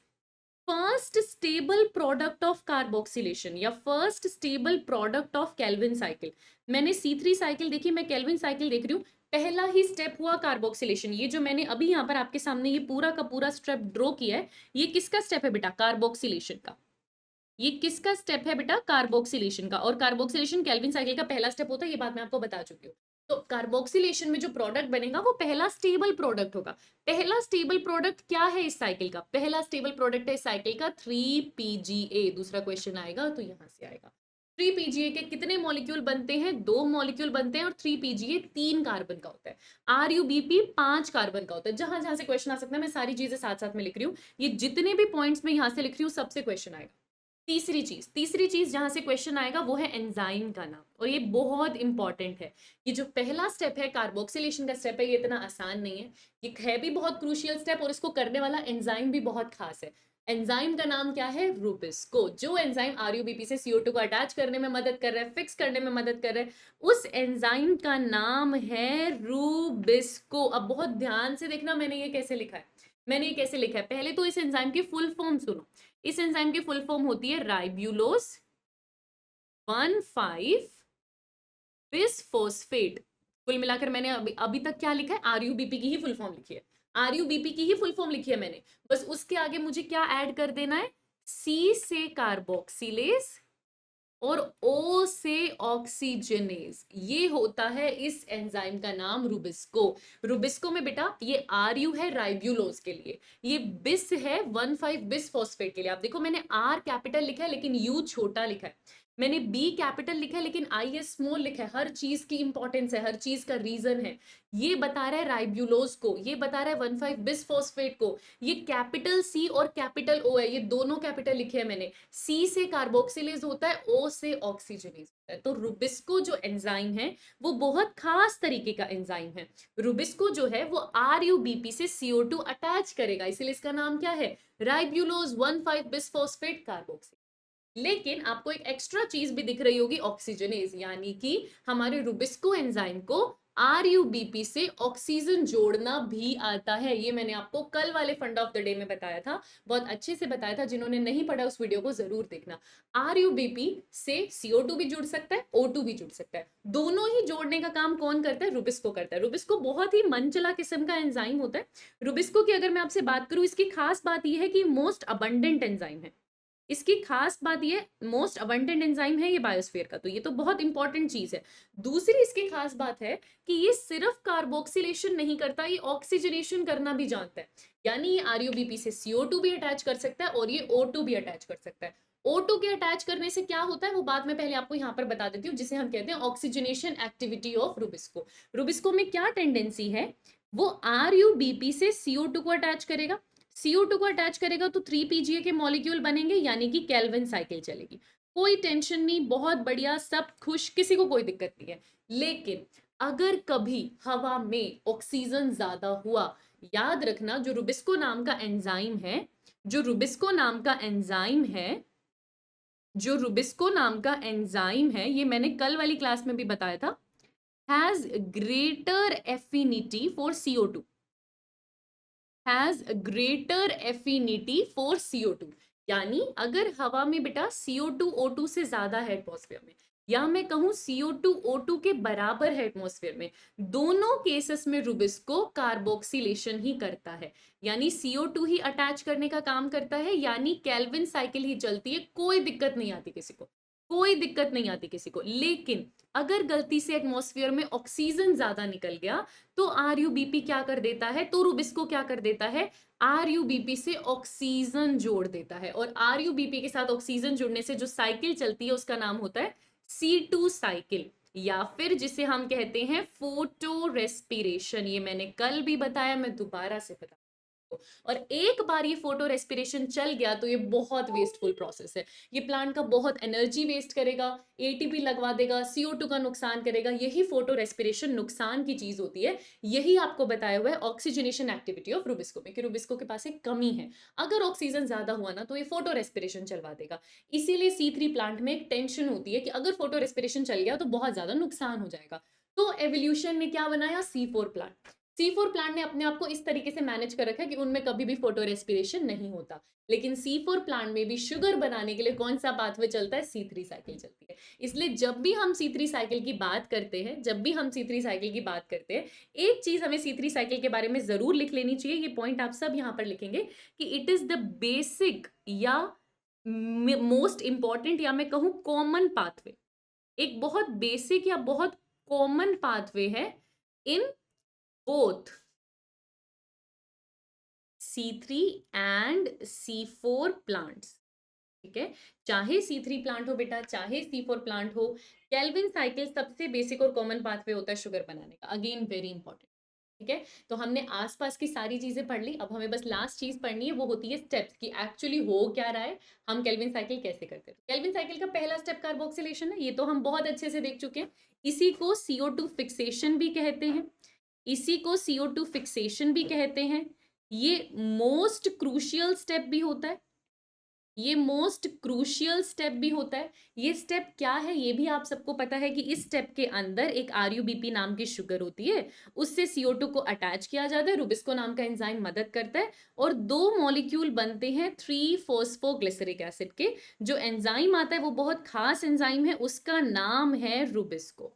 first stable product of carboxylation या first stable product of Calvin cycle. मैंने C3 साइकिल देखी, मैं केल्विन साइकिल देख रही हूँ। पहला ही स्टेप हुआ कार्बोक्सिलेशन। ये जो मैंने अभी यहाँ पर आपके सामने ये पूरा का पूरा स्टेप ड्रॉ किया है, ये किसका स्टेप है बेटा? कार्बोक्सिलेशन का। ये किसका स्टेप है बेटा? कार्बोक्सिलेशन का। और कार्बोक्सिलेशन केल्विन साइकिल का पहला स्टेप होता है, ये बात मैं आपको बता चुकी हूँ। तो कार्बोक्सिलेशन में जो प्रोडक्ट बनेगा वो पहला स्टेबल प्रोडक्ट होगा। पहला स्टेबल प्रोडक्ट क्या है इस साइकिल का? पहला स्टेबल प्रोडक्ट है इस साइकिल का 3PGA। दूसरा क्वेश्चन आएगा तो यहां से आएगा। 3PGA के कितने मॉलिक्यूल बनते हैं? 2 मॉलिक्यूल बनते हैं और 3PGA 3 कार्बन का होता है। RuBp 5 कार्बन का होता है। जहां जहां से क्वेश्चन आ सकता है, मैं सारी चीजें साथ साथ में लिख रही हूँ। ये जितने भी पॉइंट्स में यहां से लिख रही हूँ सबसे क्वेश्चन आएगा। तीसरी चीज जहां से क्वेश्चन आएगा वो है एंजाइम का नाम, और ये बहुत इंपॉर्टेंट है। ये जो पहला स्टेप है कार्बोक्सिलेशन का स्टेप है, ये इतना आसान नहीं है, ये है भी बहुत क्रूशियल स्टेप, और इसको करने वाला एंजाइम भी बहुत खास है। एंजाइम का नाम क्या है? रूबिस्को। जो एंजाइम RuBp से CO2 को अटैच करने में मदद कर रहा है, फिक्स करने में मदद कर रहा है, उस एंजाइम का नाम है रूबिस्को। अब बहुत ध्यान से देखना मैंने ये कैसे लिखा है। पहले तो इस एंजाइम की फुल फॉर्म सुनो। इस एंजाइम की फुल फॉर्म होती है राइब्यूलोज 1,5 बिसफॉस्फेट। कुल मिलाकर मैंने अभी तक क्या लिखा है? RuBp की ही फुल फॉर्म लिखी है। RuBp की ही फुल फॉर्म लिखी है मैंने। बस उसके आगे मुझे क्या ऐड कर देना है? C से कार्बोक्सिलेज और O से ऑक्सीजनेज। ये होता है इस एंजाइम का नाम रूबिस्को। रूबिस्को में बेटा ये Ru है राइब्यूलोज के लिए, ये बिस है 1,5 बिसफॉस्फेट के लिए। आप देखो मैंने R कैपिटल लिखा है लेकिन U छोटा लिखा है, मैंने B कैपिटल लिखा है लेकिन I स्मॉल लिखा है। हर चीज की इंपॉर्टेंस है, हर चीज का रीजन है। ये बता रहा है राइब्यूलोज को, ये बता रहा है 1,5 बिसफॉस्फेट को। ये कैपिटल C और कैपिटल O है, ये दोनों कैपिटल लिखे हैं मैंने। C से कार्बोक्सिलेज होता है, O से ऑक्सीजनेज होता है। तो रूबिस्को जो एंजाइम है वो बहुत खास तरीके का एंजाइम है। रूबिस्को जो है वो RuBp से CO2 अटैच करेगा, इसीलिए इसका नाम क्या है? Ribulose 1,5 bisphosphate carboxylase. लेकिन आपको एक एक्स्ट्रा चीज भी दिख रही होगी, ऑक्सीजनेज, यानी कि हमारे रूबिस्को एंजाइम को RuBp से ऑक्सीजन जोड़ना भी आता है। ये मैंने आपको कल वाले फंड ऑफ द डे में बताया था, बहुत अच्छे से बताया था। जिन्होंने नहीं पढ़ा उस वीडियो को जरूर देखना। RuBp से CO2 भी जुड़ सकता है, O2 भी जुड़ सकता है। दोनों ही जोड़ने का काम कौन करता है? रूबिस्को करता है। रूबिस्को बहुत ही मनचला किस्म का एंजाइम होता है। रूबिस्को की अगर मैं आपसे बात करूं, इसकी खास बात यह है कि मोस्ट अबंडेंट एंजाइम है। इसकी खास बात ये, मोस्ट अबंडेंट एंजाइम है ये बायोस्फीयर का, तो ये तो बहुत इंपॉर्टेंट चीज है। दूसरी इसकी खास बात है कि ये सिर्फ कार्बोक्सिलेशन नहीं करता, ये ऑक्सीजनेशन करना भी जानता है। यानी ये RuBp से CO2 भी अटैच कर सकता है और ये O2 भी अटैच कर सकता है। O2 के अटैच करने से क्या होता है वो बात मैं पहले आपको यहाँ पर बता देती हूँ, जिसे हम कहते हैं oxygenation activity of rubisco. Rubisco में क्या टेंडेंसी है? वो RuBp से CO2 को अटैच करेगा, CO2 को अटैच करेगा तो 3PGA के मॉलिक्यूल बनेंगे, यानी कि केल्विन साइकिल चलेगी। कोई टेंशन नहीं, बहुत बढ़िया, सब खुश, किसी को कोई दिक्कत नहीं है। लेकिन अगर कभी हवा में ऑक्सीजन ज्यादा हुआ, याद रखना जो रूबिस्को नाम का एंजाइम है, जो रूबिस्को नाम का एंजाइम है, जो रूबिस्को नाम का एंजाइम है, ये मैंने कल वाली क्लास में भी बताया था, has greater affinity for CO2, has a greater affinity for CO2। यानी अगर हवा में बेटा CO2 O2 से ज्यादा है एटमॉस्फेयर में, या मैं कहूं CO2 O2 के बराबर है एटमॉस्फेयर में, दोनों केसेस में रूबिस्को कार्बोक्सिलेशन ही करता है। यानी CO2 ही अटैच करने का काम करता है, यानी केल्विन साइकिल ही चलती है, कोई दिक्कत नहीं आती किसी को। कोई दिक्कत नहीं आती किसी को। लेकिन अगर गलती से एटमॉस्फेयर में ऑक्सीजन ज्यादा निकल गया तो आरयूबीपी क्या कर देता है, तो रुबिस्को क्या कर देता है, आरयूबीपी से ऑक्सीजन जोड़ देता है। और आरयूबीपी के साथ ऑक्सीजन जुड़ने से जो साइकिल चलती है उसका नाम होता है C2 साइकिल, या फिर जिसे हम कहते हैं फोटो रेस्पिरेशन। ये मैंने कल भी बताया, मैं दोबारा से बता, और एक बार ये फोटो रेस्पिरेशन चल गया तो ये बहुत वेस्टफुल प्रोसेस है। ये प्लांट का बहुत एनर्जी वेस्ट करेगा, एटीपी लगवा देगा, CO2 का नुकसान करेगा। यही फोटो रेस्पिरेशन नुकसान की चीज होती है। यही आपको बताया हुआ है ऑक्सीजनेशन एक्टिविटी ऑफ रुबिस्को में, कि रुबिस्को के पास एक कमी है। अगर ऑक्सीजन ज्यादा हुआ ना तो ये फोटो रेस्पिरेशन चलवा देगा। इसीलिए C3 प्लांट में एक टेंशन होती है कि अगर फोटो रेस्पिरेशन चल गया तो बहुत ज्यादा नुकसान हो जाएगा। तो एवोल्यूशन ने क्या बनाया, C4 प्लांट। C4 प्लांट ने अपने आप को इस तरीके से मैनेज कर रखा है कि उनमें कभी भी फोटो रेस्पिरेशन नहीं होता। लेकिन C4 प्लांट में भी शुगर बनाने के लिए कौन सा पाथवे चलता है, C3 साइकिल चलती है। इसलिए जब भी हम C3 साइकिल की बात करते हैं, एक चीज हमें C3 साइकिल के बारे में जरूर लिख लेनी चाहिए। ये पॉइंट आप सब यहां पर लिखेंगे कि इट इज द बेसिक या मोस्ट इंपॉर्टेंट, या मैं कहूं कॉमन पाथवे। एक बहुत बेसिक या बहुत कॉमन पाथवे है इन both C3 and C4 plants. ठीक है, चाहे C3 प्लांट हो बेटा, चाहे C4 प्लांट हो, केल्विन साइकिल सबसे बेसिक और कॉमन पाथवे होता है शुगर बनाने का। Again very important. ठीक है, तो हमने आसपास की सारी चीजें पढ़ ली। अब हमें बस लास्ट चीज पढ़नी है, वो होती है स्टेप्स, की एक्चुअली हो क्या रहा है, हम केल्विन साइकिल कैसे करते हैं। केल्विन साइकिल का पहला स्टेप कार्बोक्सिलेशन है, ये तो हम बहुत अच्छे से देख चुके हैं। इसी को CO2 फिक्सेशन भी कहते हैं, इसी को CO2 फिक्सेशन भी कहते हैं। ये मोस्ट क्रूशियल स्टेप भी होता है, ये मोस्ट क्रूशियल स्टेप भी होता है। ये स्टेप क्या है ये भी आप सबको पता है कि इस स्टेप के अंदर एक आरयूबीपी नाम की शुगर होती है, उससे CO2 को अटैच किया जाता है, रुबिस्को नाम का एंजाइम मदद करता है, और दो मॉलिक्यूल बनते हैं 3-फॉस्फोग्लिसरिक एसिड के। जो एंजाइम आता है वो बहुत खास एंजाइम है, उसका नाम है रुबिस्को।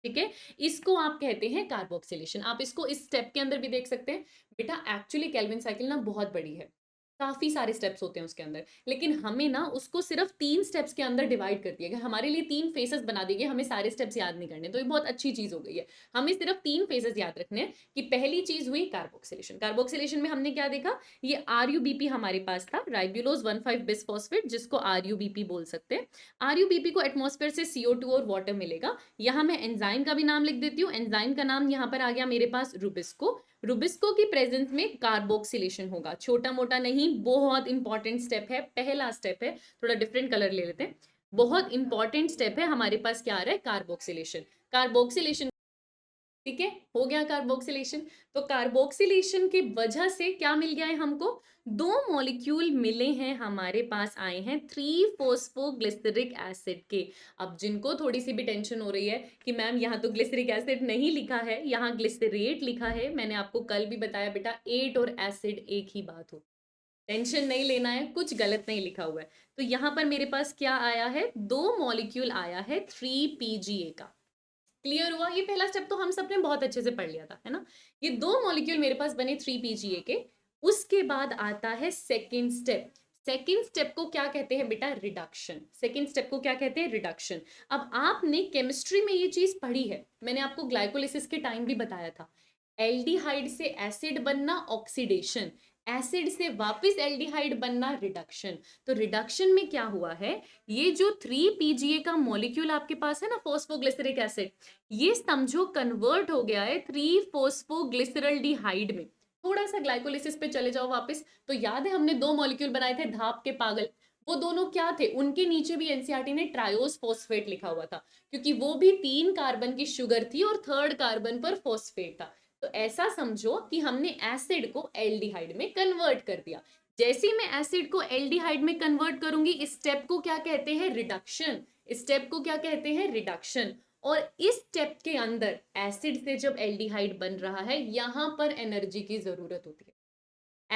ठीक है, इसको आप कहते हैं कार्बोक्सिलेशन। आप इसको इस स्टेप के अंदर भी देख सकते हैं बेटा। एक्चुअली केल्विन साइकिल ना बहुत बड़ी है, काफी सारे स्टेप्स होते हैं उसके अंदर, लेकिन हमें ना उसको सिर्फ 3 स्टेप्स के अंदर डिवाइड कर दिया गया। हमारे लिए 3 फेसेस बना दिए गए, हमें सारे स्टेप्स याद नहीं करने। तो ये बहुत अच्छी चीज हो गई है, हमें सिर्फ 3 फेसेस याद रखने हैं। कि पहली चीज हुई कार्बोक्सिलेशन। कार्बोक्सिलेशन में हमने क्या देखा, ये आरयूबीपी हमारे पास था, राइबुलोज 1,5 बिसफॉस्फेट, जिसको आरयूबीपी बोल सकते हैं। आरयूबीपी को एटमॉस्फेयर से CO2 और वाटर मिलेगा। यहाँ मैं एंजाइम का भी नाम लिख देती हूँ। एंजाइम का नाम यहाँ पर आ गया मेरे पास रुबिस्को। रुबिस्को की प्रेजेंस में कार्बोक्सिलेशन होगा। छोटा मोटा नहीं, बहुत इंपॉर्टेंट स्टेप है, पहला स्टेप है। थोड़ा डिफरेंट कलर ले लेते हैं। बहुत इंपॉर्टेंट स्टेप है, हमारे पास क्या आ रहा है, कार्बोक्सिलेशन। कार्बोक्सिलेशन, ठीक है, हो गया कार्बोक्सिलेशन। तो कार्बोक्सिलेशन की वजह से क्या मिल गया है हमको, 2 मॉलिक्यूल मिले हैं, हमारे पास आए हैं 3-फॉस्फोग्लिसरिक एसिड के। अब जिनको थोड़ी सी भी टेंशन हो रही है कि मैम यहाँ तो ग्लिसरिक एसिड नहीं लिखा है, यहाँ ग्लिसरेट लिखा है, मैंने आपको कल भी बताया बेटा 8 और एसिड एक ही बात हो, टेंशन नहीं लेना है, कुछ गलत नहीं लिखा हुआ है। तो यहाँ पर मेरे पास क्या आया है, 2 मॉलिक्यूल आया है 3PGA का। क्लियर हुआ, ये पहला स्टेप तो हम सबने बहुत अच्छे से पढ़ लिया था, है ना। ये 2 मॉलिक्यूल मेरे पास बने 3PGA के। उसके बाद आता है सेकेंड स्टेप। सेकेंड स्टेप को क्या कहते हैं बेटा, रिडक्शन। सेकेंड स्टेप को क्या कहते हैं, रिडक्शन। अब आपने केमिस्ट्री में ये चीज पढ़ी है, मैंने आपको ग्लाइकोलिसिस के टाइम भी बताया था। एल्डिहाइड से एसिड बनना ऑक्सीडेशन, एसिड से वापस एल्डिहाइड बनना रिडक्शन। तो रिडक्शन में क्या हुआ है, ये जो 3PGA का मॉलिक्यूल आपके पास है ना, फॉस्फोग्लिसरिक एसिड, ये समझो कन्वर्ट हो गया है 3-फॉस्फोग्लिसरल्डिहाइड में। थोड़ा सा ग्लाइकोलिसिस पे चले जाओ वापस, तो याद है हमने 2 मॉलिक्यूल बनाए थे धाप के पागल, वो दोनों क्या थे, उनके नीचे भी एनसीईआरटी ने ट्रायोस फॉस्फेट लिखा हुआ था, क्योंकि वो भी 3 कार्बन की शुगर थी और 3rd कार्बन पर फॉस्फेट था। तो ऐसा समझो कि हमने एसिड को एल्डिहाइड में कन्वर्ट कर दिया। जैसे ही मैं एसिड को एल्डिहाइड में कन्वर्ट करूंगी, इस स्टेप को क्या कहते हैं, रिडक्शन। इस स्टेप को क्या कहते हैं, रिडक्शन। और इस स्टेप के अंदर एसिड से जब एल्डिहाइड बन रहा है, यहां पर एनर्जी की जरूरत होती है।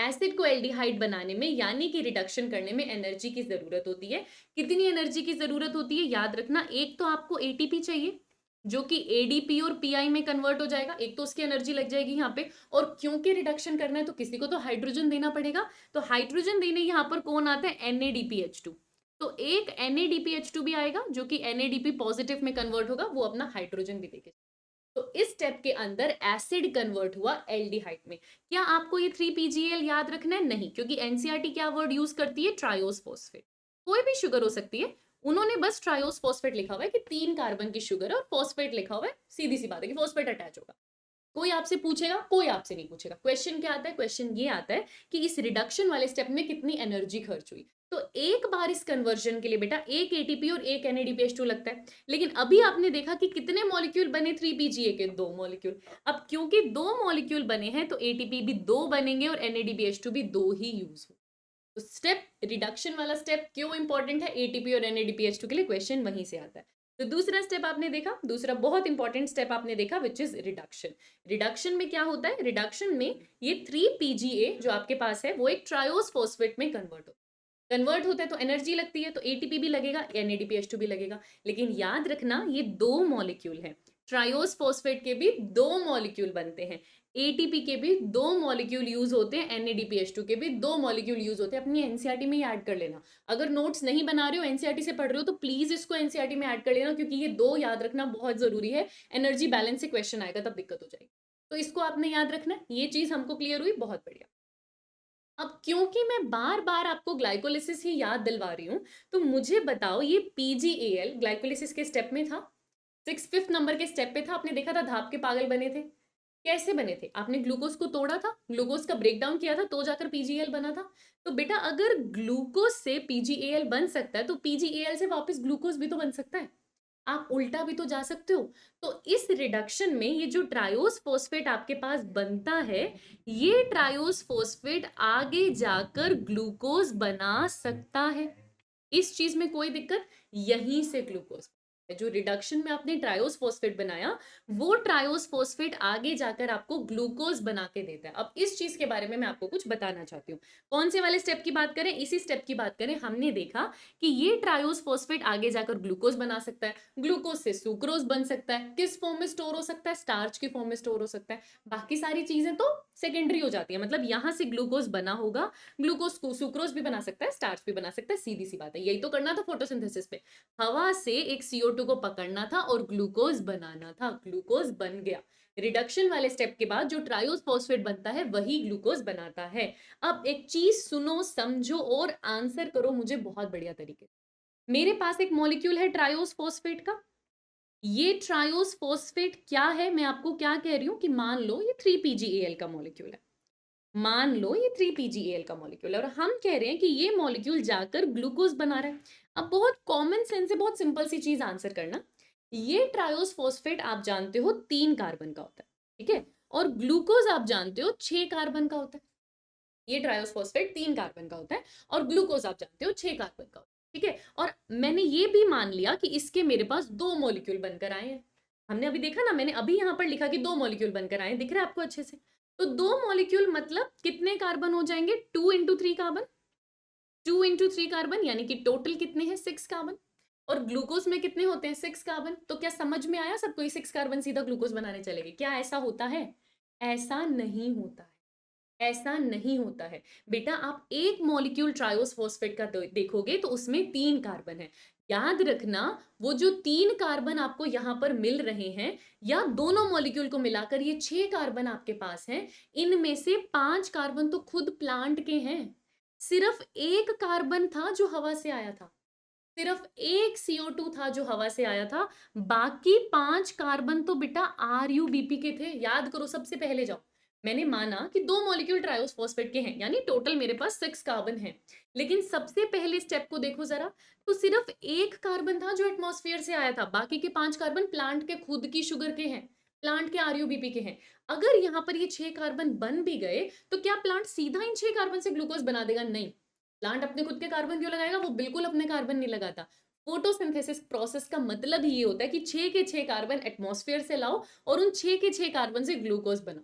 एसिड को एल्डिहाइड बनाने में यानी कि रिडक्शन करने में एनर्जी की जरूरत होती है। कितनी एनर्जी की जरूरत होती है, याद रखना, एक तो आपको एटीपी चाहिए जो कि एडीपी और पीआई में कन्वर्ट हो जाएगा, एक तो उसकी एनर्जी लग जाएगी यहाँ पे। और क्योंकि रिडक्शन करना है तो किसी को तो हाइड्रोजन देना पड़ेगा, तो हाइड्रोजन देने यहाँ पर कौन आता है, NADPH2। तो एक NADPH2 भी आएगा जो कि NADP पॉजिटिव में कन्वर्ट होगा, वो अपना हाइड्रोजन भी देके। तो इस स्टेप के अंदर एसिड कन्वर्ट हुआ एल्डिहाइड में। क्या आपको ये 3PGAL याद रखना है? नहीं, क्योंकि एनसीईआरटी क्या वर्ड यूज करती है? Triose phosphate. कोई भी शुगर हो सकती है, उन्होंने बस ट्रायोस फॉस्फेट लिखा हुआ है कि 3 कार्बन की शुगर है, और फॉस्फेट लिखा हुआ है, सीधी सी बात है कि फॉस्फेट अटैच होगा। कोई आपसे पूछेगा? कोई आपसे नहीं पूछेगा। क्वेश्चन क्या आता है? क्वेश्चन ये आता है कि इस रिडक्शन वाले स्टेप में कितनी एनर्जी खर्च हुई। तो एक बार इस कन्वर्जन के लिए बेटा एक एटीपी और एक NADPH2 लगता है, लेकिन अभी आपने देखा कि कितने मॉलिक्यूल बने 3PGA के? 2 मॉलिक्यूल। अब क्योंकि 2 मॉलिक्यूल बने हैं तो एटीपी भी 2 बनेंगे और NADPH2 भी 2 ही यूज हो। तो स्टेप, रिडक्शन वाला स्टेप क्यों इंपॉर्टेंट है एटीपी और NADPH2 के लिए? क्वेश्चन वहीं से आता है। तो दूसरा स्टेप आपने देखा, दूसरा बहुत इंपॉर्टेंट स्टेप आपने देखा, विच इज रिडक्शन। रिडक्शन में क्या होता है? रिडक्शन में ये 3PGA जो आपके पास है वो एक ट्रायोस फॉस्फेट में कन्वर्ट होता है तो एनर्जी लगती है, तो एटीपी भी लगेगा, NADPH2 भी लगेगा। लेकिन याद रखना ये 2 मॉलिक्यूल हैं, ट्रायोस फॉस्फेट के भी 2 मॉलिक्यूल बनते हैं, एटीपी के भी 2 मॉलिक्यूल यूज होते हैं, NADPH2 के भी 2 मॉलिक्यूल यूज होते हैं। अपनी एनसीईआरटी में ही ऐड कर लेना। अगर नोट्स नहीं बना रहे हो, एनसीईआरटी से पढ़ रहे हो, तो प्लीज इसको एनसीईआरटी में ऐड कर लेना, क्योंकि ये 2 याद रखना बहुत जरूरी है। एनर्जी बैलेंस से क्वेश्चन आएगा तब दिक्कत हो जाएगी, तो इसको आपने याद रखना है। ये चीज हमको क्लियर हुई, बहुत बढ़िया। अब क्योंकि मैं बार बार आपको ग्लाइकोलिसिस ही याद दिलवा रही हूं, तो मुझे बताओ ये PGAL ग्लाइकोलिसिस के स्टेप में था, 5th नंबर के स्टेप पे था। आपने देखा था धाप के पागल बने थे, कैसे बने थे? आपने ग्लूकोज को तोड़ा था, ग्लूकोज का ब्रेकडाउन किया था, तो जाकर PGAL बना था। तो बेटा अगर ग्लूकोज से PGAL बन सकता है, तो PGAL से वापस ग्लूकोज भी तो बन सकता है। आप उल्टा भी तो जा सकते हो। तो इस रिडक्शन में ये जो ट्रायोस फॉस्फेट आपके पास बनता है, ये ट्रायोस फॉस्फेट आगे जाकर ग्लूकोज बना सकता है। इस चीज में कोई दिक्कत? यहीं से ग्लूकोज, जो रिडक्शन में आपने ट्रायोस फॉस्फेट बनाया, वो ट्रायोस फॉस्फेट आगे जाकर आपको ग्लूकोज बना के देता है। अब इस चीज के बारे में मैं आपको कुछ बताना चाहती हूँ। कौन से वाले स्टेप की बात करें? इसी स्टेप की बात करें। हमने देखा कि ये ट्रायोस फॉस्फेट आगे जाकर ग्लूकोज बना सकता है, ग्लूकोज से सुक्रोज बन सकता है। किस फॉर्म में स्टोर हो सकता है? स्टार्च की फॉर्म में स्टोर हो सकता है। बाकी सारी चीजें तो सेकेंडरी हो जाती है, मतलब यहां से ग्लूकोज बना होगा, ग्लूकोज को सुक्रोज भी बना सकता है, स्टार्च भी बना सकता है, सीधी सी बात है। यही तो करना था फोटोसिंथेसिस पे, हवा से एक CO2 को पकड़ना था और ग्लूकोज बनाना था। ग्लूकोज बन गया। रिडक्शन वाले स्टेप के बाद जो ट्रायोस फॉस्फेट बनता है वही ग्लूकोज बनाता है। अब एक चीज सुनो, समझो और आंसर करो मुझे बहुत बढ़िया तरीके। मेरे पास एक मॉलिक्यूल है ट्रायोस फॉस्फेट का। ये ट्रायोस फॉस्फेट क्या है? मैं आपको क्या कह रही हूं कि मान लो ये 3PGAL का मॉलिक्यूल है। मान लो ये 3PGAL का मॉलिक्यूल है और हम कह रहे हैं कि ये मॉलिक्यूल जाकर ग्लूकोज बना रहा है। अब बहुत कॉमन सेंस से बहुत सिंपल सी चीज आंसर करना। ये ट्रायोस फॉस्फेट आप जानते हो 3 कार्बन का होता है, ठीक है, और ग्लूकोज आप जानते हो 6 कार्बन का होता है। ये ट्रायोस फॉस्फेट 3 कार्बन का होता है और ग्लूकोज आप जानते हो 6 कार्बन का होता है, ठीक है। और मैंने ये भी मान लिया कि इसके मेरे पास 2 मॉलिक्यूल बनकर आए हैं। हमने अभी देखा ना, मैंने अभी यहां पर लिखा कि 2 मॉलिक्यूल बनकर आए हैं, दिख रहा है आपको अच्छे से? तो 2 मॉलिक्यूल मतलब कितने कार्बन हो जाएंगे? 2 × 3 कार्बन, 2 × 3 कार्बन, यानी कि टोटल कितने हैं? 6 कार्बन। और ग्लूकोज में कितने होते हैं? 6 कार्बन। तो क्या समझ में आया सबको? 6 कार्बन सीधा ग्लूकोज बनाने चलेंगे? क्या ऐसा होता है? ऐसा नहीं होता है, ऐसा नहीं होता है बेटा। आप एक मॉलिक्यूल ट्रायोस फॉस्फेट का देखोगे तो उसमें 3 कार्बन है। याद रखना, वो जो 3 कार्बन आपको यहां पर मिल रहे हैं, या दोनों मॉलिक्यूल को मिलाकर ये 6 कार्बन आपके पास हैं, इनमें से 5 कार्बन तो खुद प्लांट के हैं। सिर्फ एक कार्बन था जो हवा से आया था, सिर्फ एक CO2 था जो हवा से आया था। बाकी 5 कार्बन तो बेटा RUBP के थे। याद करो, सबसे पहले जाओ, मैंने माना कि 2 मॉलिक्यूल ट्रायोस फॉस्फेट के हैं, यानी टोटल मेरे पास 6 कार्बन हैं। लेकिन सबसे पहले स्टेप को देखो जरा, तो सिर्फ एक कार्बन था जो एटमॉस्फेयर से आया था, बाकी के 5 कार्बन प्लांट के खुद की शुगर के हैं, प्लांट के RUBP के हैं। अगर यहां पर ये 6 कार्बन बन भी गए, तो क्या प्लांट सीधा इन 6 कार्बन से ग्लूकोज बना देगा? नहीं। प्लांट अपने खुद के कार्बन क्यों लगाएगा? वो बिल्कुल अपने कार्बन नहीं लगाता। फोटोसिंथेसिस प्रोसेस का मतलब ही ये होता है कि 6 के 6 कार्बन एटमॉस्फेयर से लाओ और उन 6 के 6 कार्बन से ग्लूकोज बनाओ।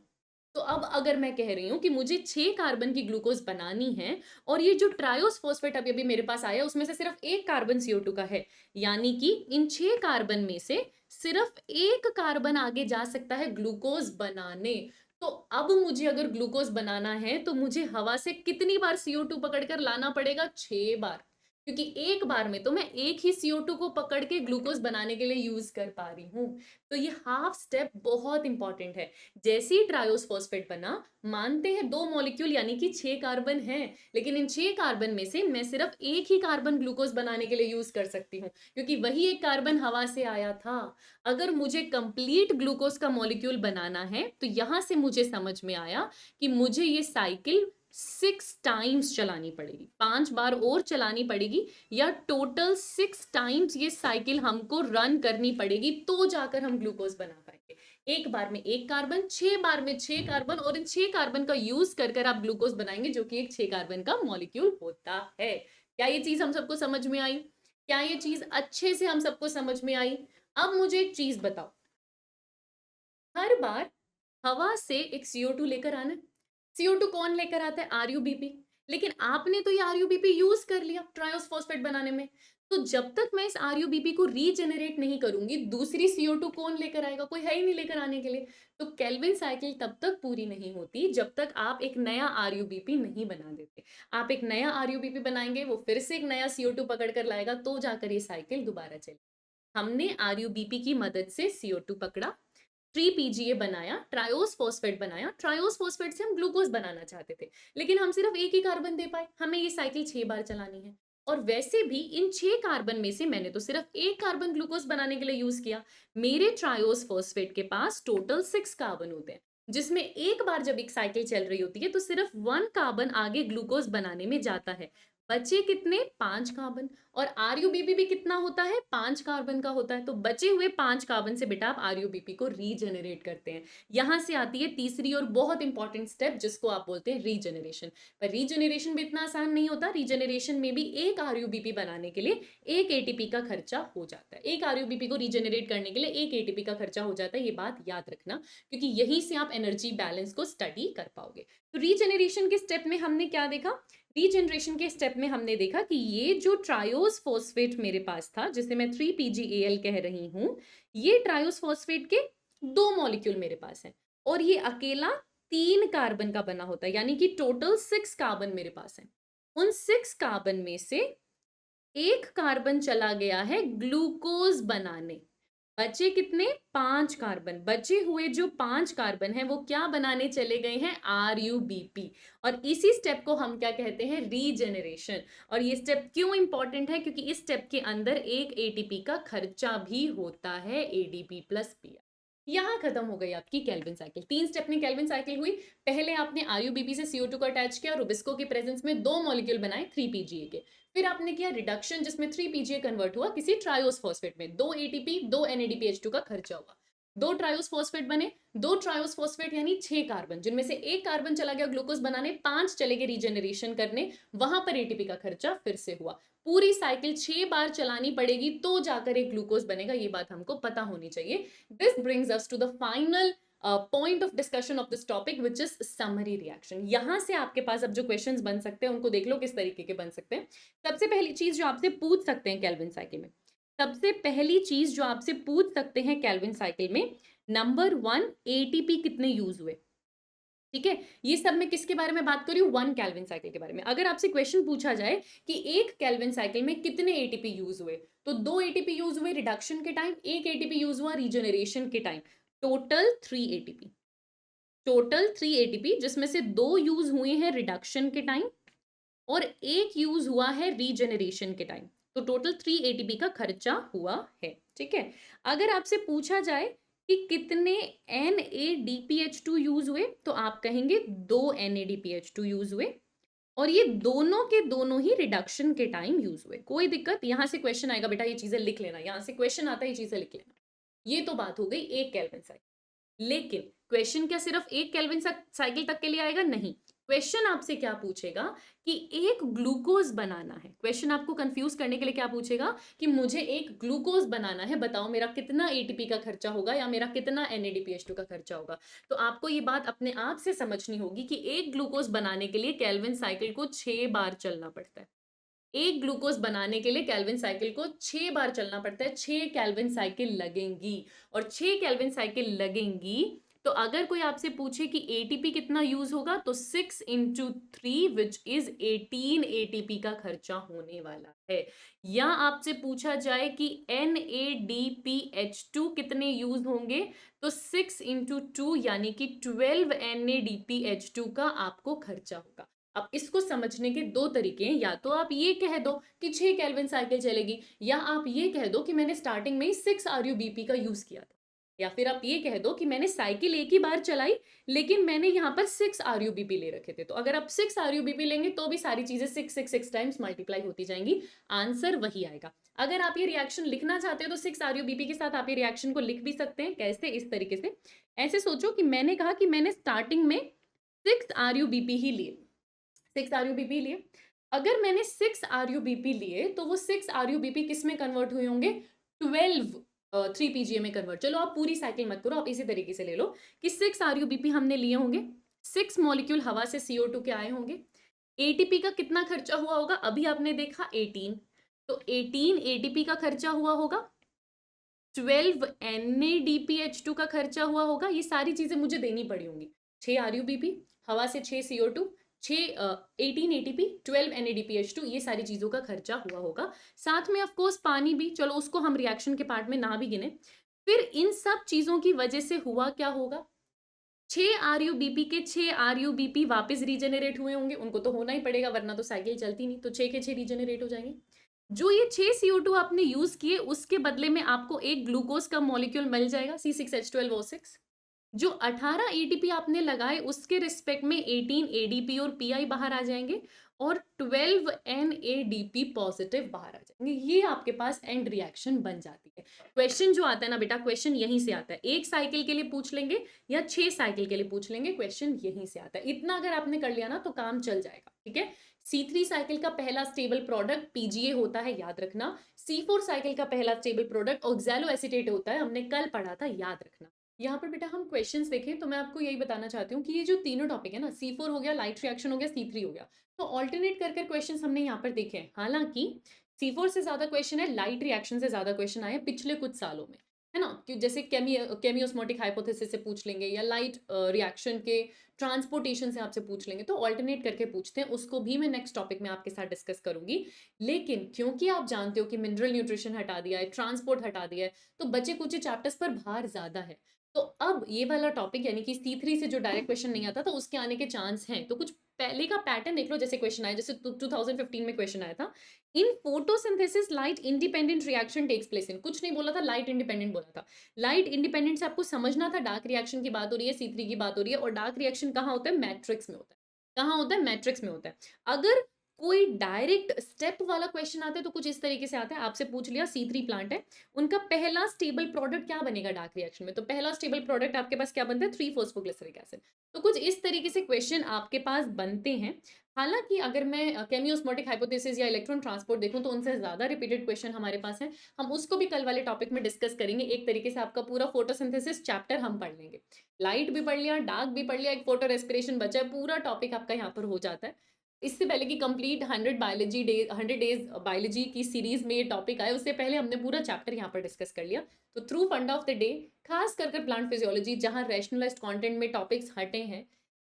तो अब अगर मैं कह रही हूं कि मुझे 6 कार्बन की ग्लूकोज बनानी है, और ये जो ट्रायोस फॉस्फेट अभी अभी मेरे पास आया उसमें से सिर्फ एक कार्बन CO2 का है, यानी कि इन 6 कार्बन में से सिर्फ एक कार्बन आगे जा सकता है ग्लूकोज बनाने। तो अब मुझे अगर ग्लूकोज बनाना है तो मुझे हवा से कितनी बार CO2 पकड़कर लाना पड़ेगा? 6 बार। क्योंकि एक बार में तो मैं एक ही CO2 को पकड़ के ग्लूकोज बनाने के लिए यूज कर पा रही हूँ। तो ये हाफ स्टेप बहुत इंपॉर्टेंट है। जैसे ही ट्रायोस फॉस्फेट बना, मानते हैं 2 मॉलिक्यूल यानी कि 6 कार्बन हैं, लेकिन इन 6 कार्बन में से मैं सिर्फ एक ही कार्बन ग्लूकोज बनाने के लिए यूज कर सकती हूँ, क्योंकि वही एक कार्बन हवा से आया था। अगर मुझे कंप्लीट ग्लूकोज का मॉलिक्यूल बनाना है तो यहां से मुझे समझ में आया कि मुझे ये साइकिल 6 टाइम्स चलानी पड़ेगी, 5 बार और चलानी पड़ेगी, या टोटल 6 टाइम्स ये साइकिल हमको रन करनी पड़ेगी, तो जाकर हम ग्लूकोज बना पाएंगे। एक बार में एक कार्बन, 6 बार में 6 कार्बन, और इन 6 कार्बन का यूज कर कर आप ग्लूकोज बनाएंगे, जो कि एक 6 कार्बन का मॉलिक्यूल होता है। क्या ये चीज हम सबको समझ में आई? क्या ये चीज अच्छे से हम सबको समझ में आई? अब मुझे एक चीज बताओ, हर बार हवा से एक CO2 लेकर आना, CO2 कौन लेकर आता है? RuBP। लेकिन आपने तो ये RuBP यूज कर लिया ट्रायोस फॉस्फेट बनाने में, तो जब तक मैं इस RuBP को रीजेनरेट नहीं करूंगी, दूसरी CO2 कौन लेकर आएगा? कोई है ही नहीं लेकर आने के लिए। तो केल्विन साइकिल तब तक पूरी नहीं होती जब तक आप एक नया RuBP नहीं बना देते। आप एक नया RuBP बनाएंगे, वो फिर से एक नया CO2 पकड़ कर लाएगा, तो जाकर ये साइकिल दोबारा चलेगी। हमने RuBP की मदद से CO2 पकड़ा, 3PGA बनाया, ट्रायोस फॉस्फेट बनाया, ट्रायोस फॉस्फेट से हम ग्लूकोज बनाना चाहते थे, लेकिन हम सिर्फ एक ही कार्बन दे पाए, हमें ये साइकिल 6 बार चलानी है। और वैसे भी इन 6 कार्बन में से मैंने तो सिर्फ एक कार्बन ग्लूकोज बनाने के लिए यूज किया। मेरे ट्रायोस फॉस्फेट के पास टोटल 6 कार्बन होते हैं, जिसमें एक बार जब एक साइकिल चल रही होती है तो सिर्फ 1 कार्बन आगे ग्लूकोज बनाने में जाता है। बचे कितने? 5 कार्बन। और RuBP भी कितना होता है? 5 कार्बन का होता है। तो बचे हुए 5 कार्बन से बेटा आप RuBP को रीजेनरेट करते हैं। यहां से आती है तीसरी और बहुत इंपॉर्टेंट स्टेप, जिसको आप बोलते हैं रीजेनरेशन। पर रीजेनरेशन भी इतना आसान नहीं होता। रीजेनरेशन में भी एक RuBP बनाने के लिए एक ATP का खर्चा हो जाता है। एक RuBP को रीजेनरेट करने के लिए एक ATP का खर्चा हो जाता है। ये बात याद रखना, क्योंकि यहीं से आप एनर्जी बैलेंस को स्टडी कर पाओगे। तो रीजेनरेशन के स्टेप में हमने क्या देखा? रीजनरेशन के स्टेप में हमने देखा कि ये जो ट्रायोस फॉस्फेट मेरे पास था, जिसे मैं 3PGAL कह रही हूं, ये ट्रायोस फॉस्फेट के 2 मॉलिक्यूल मेरे पास हैं, और ये अकेला 3 कार्बन का बना होता है, यानी कि टोटल 6 कार्बन मेरे पास है। उन 6 कार्बन में से एक कार्बन चला गया है ग्लूकोज बनाने। बचे कितने? 5 कार्बन। बचे हुए जो 5 कार्बन हैं वो क्या बनाने चले गए हैं? RuBP। और इसी स्टेप को हम क्या कहते हैं? रीजेनरेशन। और ये स्टेप क्यों इंपॉर्टेंट है? क्योंकि इस स्टेप के अंदर एक ATP का खर्चा भी होता है, ADP प्लस PR। यहां खत्म हो गई आपकी केल्विन साइकिल। 3 स्टेप में केल्विन साइकिल हुई। पहले आपने RuBP से CO2 को अटैच किया, रुबिस्को के प्रेजेंस में 2 मॉलिक्यूल बनाए 3PGA के। फिर आपने किया रिडक्शन, जिसमें 3PGA कन्वर्ट हुआ किसी ट्रायोस फॉस्फेट में, 2 ATP 2 NADPH2 का खर्चा हुआ, 2 ट्रायोस फॉस्फेट बने। 2 ट्रायोस फॉस्फेट यानी 6 कार्बन, जिनमें से एक कार्बन चला गया ग्लूकोज बनाने, 5 चले गए रीजनरेशन करने, वहां पर ATP का खर्चा फिर से हुआ। पूरी साइकिल 6 बार चलानी पड़ेगी, तो जाकर एक ग्लूकोज बनेगा। ये बात हमको पता होनी चाहिए। This brings us to the final point of discussion of this topic, which is summary reaction. यहां से आपके पास अब जो क्वेश्चंस बन सकते हैं उनको देख लो किस तरीके के बन सकते हैं। सबसे पहली चीज जो आपसे पूछ सकते हैं केल्विन साइकिल में, सबसे पहली चीज जो आपसे पूछ सकते हैं केल्विन साइकिल में, नंबर 1, ATP कितने यूज हुए? ठीक है, ये सब मैं किसके बारे में बात कर रही हूँ? 1 केल्विन साइकिल के बारे में। अगर आपसे क्वेश्चन पूछा जाए कि एक केल्विन साइकिल में कितने ATP यूज हुए, तो 2 ATP यूज हुए रिडक्शन के टाइम, 1 ATP यूज हुआ रीजनरेशन के time, total 3 ATP। Total 3 ATP, जिसमें से 2 यूज हुए हैं रिडक्शन के टाइम और 1 यूज हुआ है रीजनरेशन के टाइम। तो टोटल 3 ATP का खर्चा हुआ है। ठीक है, अगर आपसे पूछा जाए कि कितने NADPH2 यूज हुए, तो आप कहेंगे 2 NADPH2 यूज हुए, और ये दोनों के दोनों ही रिडक्शन के टाइम यूज हुए। कोई दिक्कत? यहां से क्वेश्चन आएगा बेटा, ये चीजें लिख लेना, यहां से क्वेश्चन आता है, ये चीजें लिख लेना। ये तो बात हो गई एक केल्विन साइकिल। लेकिन क्वेश्चन क्या सिर्फ एक केल्विन साइकिल तक के लिए आएगा? नहीं। क्वेश्चन आपसे क्या पूछेगा कि एक ग्लूकोज बनाना है। क्वेश्चन आपको कंफ्यूज करने के लिए क्या पूछेगा कि मुझे एक ग्लूकोज बनाना है, बताओ मेरा कितना ATP का खर्चा होगा या मेरा कितना NADPH2 का खर्चा होगा। तो आपको ये बात अपने आप से समझनी होगी कि एक ग्लूकोज बनाने के लिए केल्विन साइकिल को 6 बार चलना पड़ता है। एक ग्लूकोज बनाने के लिए केल्विन साइकिल को 6 बार चलना पड़ता है। 6 केल्विन साइकिल लगेंगी, और 6 केल्विन साइकिल लगेंगी तो अगर कोई आपसे पूछे कि एटीपी कितना यूज होगा, तो 6 × 3 विच इज 18 एटीपी का खर्चा होने वाला है। या आपसे पूछा जाए कि NADPH2 कितने यूज होंगे, तो 6 × 2 यानी कि 12 NADPH2 का आपको खर्चा होगा। अब इसको समझने के दो तरीके हैं, या तो आप ये कह दो कि 6 केल्विन साइकिल चलेगी, या आप ये कह दो कि मैंने स्टार्टिंग में ही 6 RUBP का यूज किया था, या फिर आप ये कह दो कि मैंने साइकिल एक ही बार चलाई लेकिन मैंने यहाँ पर 6 RUBP ले रखे थे। तो अगर आप 6 RUBP लेंगे तो भी सारी चीजें 6 टाइम्स मल्टीप्लाई होती जाएंगी, आंसर वही आएगा। अगर आप ये रिएक्शन लिखना चाहते हो तो 6 RUBP के साथ आप ये रिएक्शन को लिख भी सकते हैं। कैसे? इस तरीके से, ऐसे सोचो कि मैंने कहा कि मैंने स्टार्टिंग में 6 RUBP ही लिए, 6 RUBP लिए। अगर मैंने 6 RUBP लिए तो वो 6 RUBP किस में कन्वर्ट हुए होंगे? 12 3 PGA में कन्वर्ट। चलो आप पूरी साइकिल मत करो, आप इसी तरीके से ले लो कि 6 RUBP हमने लिए होंगे, 6 मॉलिक्यूल हवा से CO2 के आए होंगे। ATP का कितना खर्चा हुआ होगा? अभी आपने देखा 18, तो 18 ATP का खर्चा हुआ होगा, 12 NADPH2 का खर्चा हुआ होगा। ये सारी चीजें मुझे देनी पड़ी होंगी। 6 RUBP, हवा से 6 CO2, 18 ATP, 12 NADPH2, ये सारी चीजों का खर्चा हुआ होगा। साथ में ऑफ कोर्स पानी भी, चलो उसको हम रिएक्शन के पार्ट में ना भी गिने। फिर इन सब चीजों की वजह से हुआ क्या होगा? 6 RUBP के 6 RUBP वापस रीजेनरेट हुए होंगे, उनको तो होना ही पड़ेगा वरना तो साइकिल चलती नहीं, तो 6 के 6 रीजेनरेट हो जाएंगे। जो ये 6 CO2 आपने यूज किए उसके बदले में आपको एक ग्लूकोज का मॉलिक्यूल मिल जाएगा, C6H12O6। जो 18 ATP आपने लगाए उसके रिस्पेक्ट में 18 ADP और PI बाहर आ जाएंगे और 12 NADP पॉजिटिव बाहर आ जाएंगे। ये आपके पास एंड रिएक्शन बन जाती है। क्वेश्चन जो आता है ना बेटा, क्वेश्चन यहीं से आता है। एक साइकिल के लिए पूछ लेंगे या 6 साइकिल के लिए पूछ लेंगे, क्वेश्चन यहीं से आता है। इतना अगर आपने कर लिया ना तो काम चल जाएगा, ठीक है। C3 साइकिल का पहला स्टेबल प्रोडक्ट PGA होता है, याद रखना। C4 साइकिल का पहला स्टेबल प्रोडक्ट ऑक्सैलोएसीटेट होता है, हमने कल पढ़ा था, याद रखना। यहाँ पर बेटा हम क्वेश्चंस देखें तो मैं आपको यही बताना चाहती हूँ कि ये जो तीनों टॉपिक है ना, C4 हो गया, लाइट रिएक्शन हो गया, C3 हो गया, तो ऑल्टरनेट कर कर क्वेश्चंस हमने यहाँ पर देखे हैं। हालांकि C4 से ज्यादा क्वेश्चन है, लाइट रिएक्शन से ज्यादा क्वेश्चन आए पिछले कुछ सालों में, है ना। कि जैसे केमियोस्मोटिक हाइपोथेसिस से पूछ लेंगे, या लाइट रिएक्शन के ट्रांसपोर्टेशन से आपसे पूछ लेंगे, तो ऑल्टरनेट करके पूछते हैं। उसको भी मैं नेक्स्ट टॉपिक में आपके साथ डिस्कस करूंगी। लेकिन क्योंकि आप जानते हो कि मिनरल न्यूट्रिशन हटा दिया है, ट्रांसपोर्ट हटा दिया है, तो बचे कुछ चैप्टर्स पर भार ज्यादा है। तो अब ये वाला टॉपिक यानी कि C3 से जो डायरेक्ट क्वेश्चन नहीं आता था उसके आने के चांस हैं। तो कुछ पहले का पैटर्न देख लो, जैसे क्वेश्चन आया, जैसे 2015 में क्वेश्चन आया था, in photosynthesis light independent reaction takes place in, कुछ नहीं बोला था, लाइट इंडिपेंडेंट बोला था। लाइट इंडिपेंडेंट से आपको समझना था डार्क रिएक्शन की बात हो रही है, C3 की बात हो रही है। और डार्क रिएक्शन कहाँ होता है? मैट्रिक्स में होता है। कहाँ होता है? मैट्रिक्स में होता है। अगर कोई डायरेक्ट स्टेप वाला क्वेश्चन आता है तो कुछ इस तरीके से आता है, आपसे पूछ लिया C3 प्लांट है, उनका पहला स्टेबल प्रोडक्ट क्या बनेगा डार्क रिएक्शन में, तो पहला स्टेबल प्रोडक्ट आपके पास क्या बनता है? 3-फॉस्फोग्लिसरिक एसिड। तो कुछ इस तरीके से क्वेश्चन आपके पास बनते हैं। हालांकि अगर मैं केमियोस्मोटिक हाइपोथेसिस या इलेक्ट्रॉन ट्रांसपोर्ट देखूं तो उनसे ज्यादा रिपीटेड क्वेश्चन हमारे पास है, हम उसको भी कल वाले टॉपिक में डिस्कस करेंगे। एक तरीके से आपका पूरा फोटोसिंथेसिस चैप्टर हम पढ़ लेंगे, लाइट भी पढ़ लिया, डार्क भी पढ़ लिया, एक फोटो रेस्पिरेशन बचा है, पूरा टॉपिक आपका यहाँ पर हो जाता है। इससे पहले कि कंप्लीट 100 डेज बायोलॉजी की सीरीज में ये टॉपिक आए, उससे पहले हमने पूरा चैप्टर यहाँ पर डिस्कस कर लिया। तो थ्रू फंडा ऑफ द डे, खास कर प्लांट फिजियोलॉजी, जहाँ रैशनलाइज्ड कंटेंट में टॉपिक्स हटे हैं,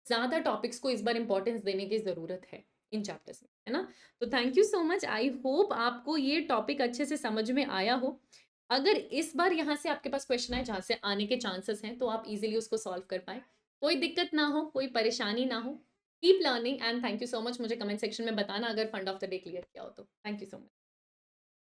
ज्यादा टॉपिक्स को इस बार इंपॉर्टेंस देने की जरूरत है इन चैप्टर्स में, है ना। तो thank you so much, I hope आपको ये टॉपिक अच्छे से समझ में आया हो। अगर इस बार यहाँ से आपके पास क्वेश्चन है जहाँ से आने के चांसेस हैं, तो आप इजीली उसको सॉल्व कर पाए, कोई दिक्कत ना हो, कोई परेशानी ना हो। Keep learning and thank you so much. मुझे कमेंट सेक्शन में बताना अगर fund of the day clear किया हो तो। Thank you so much.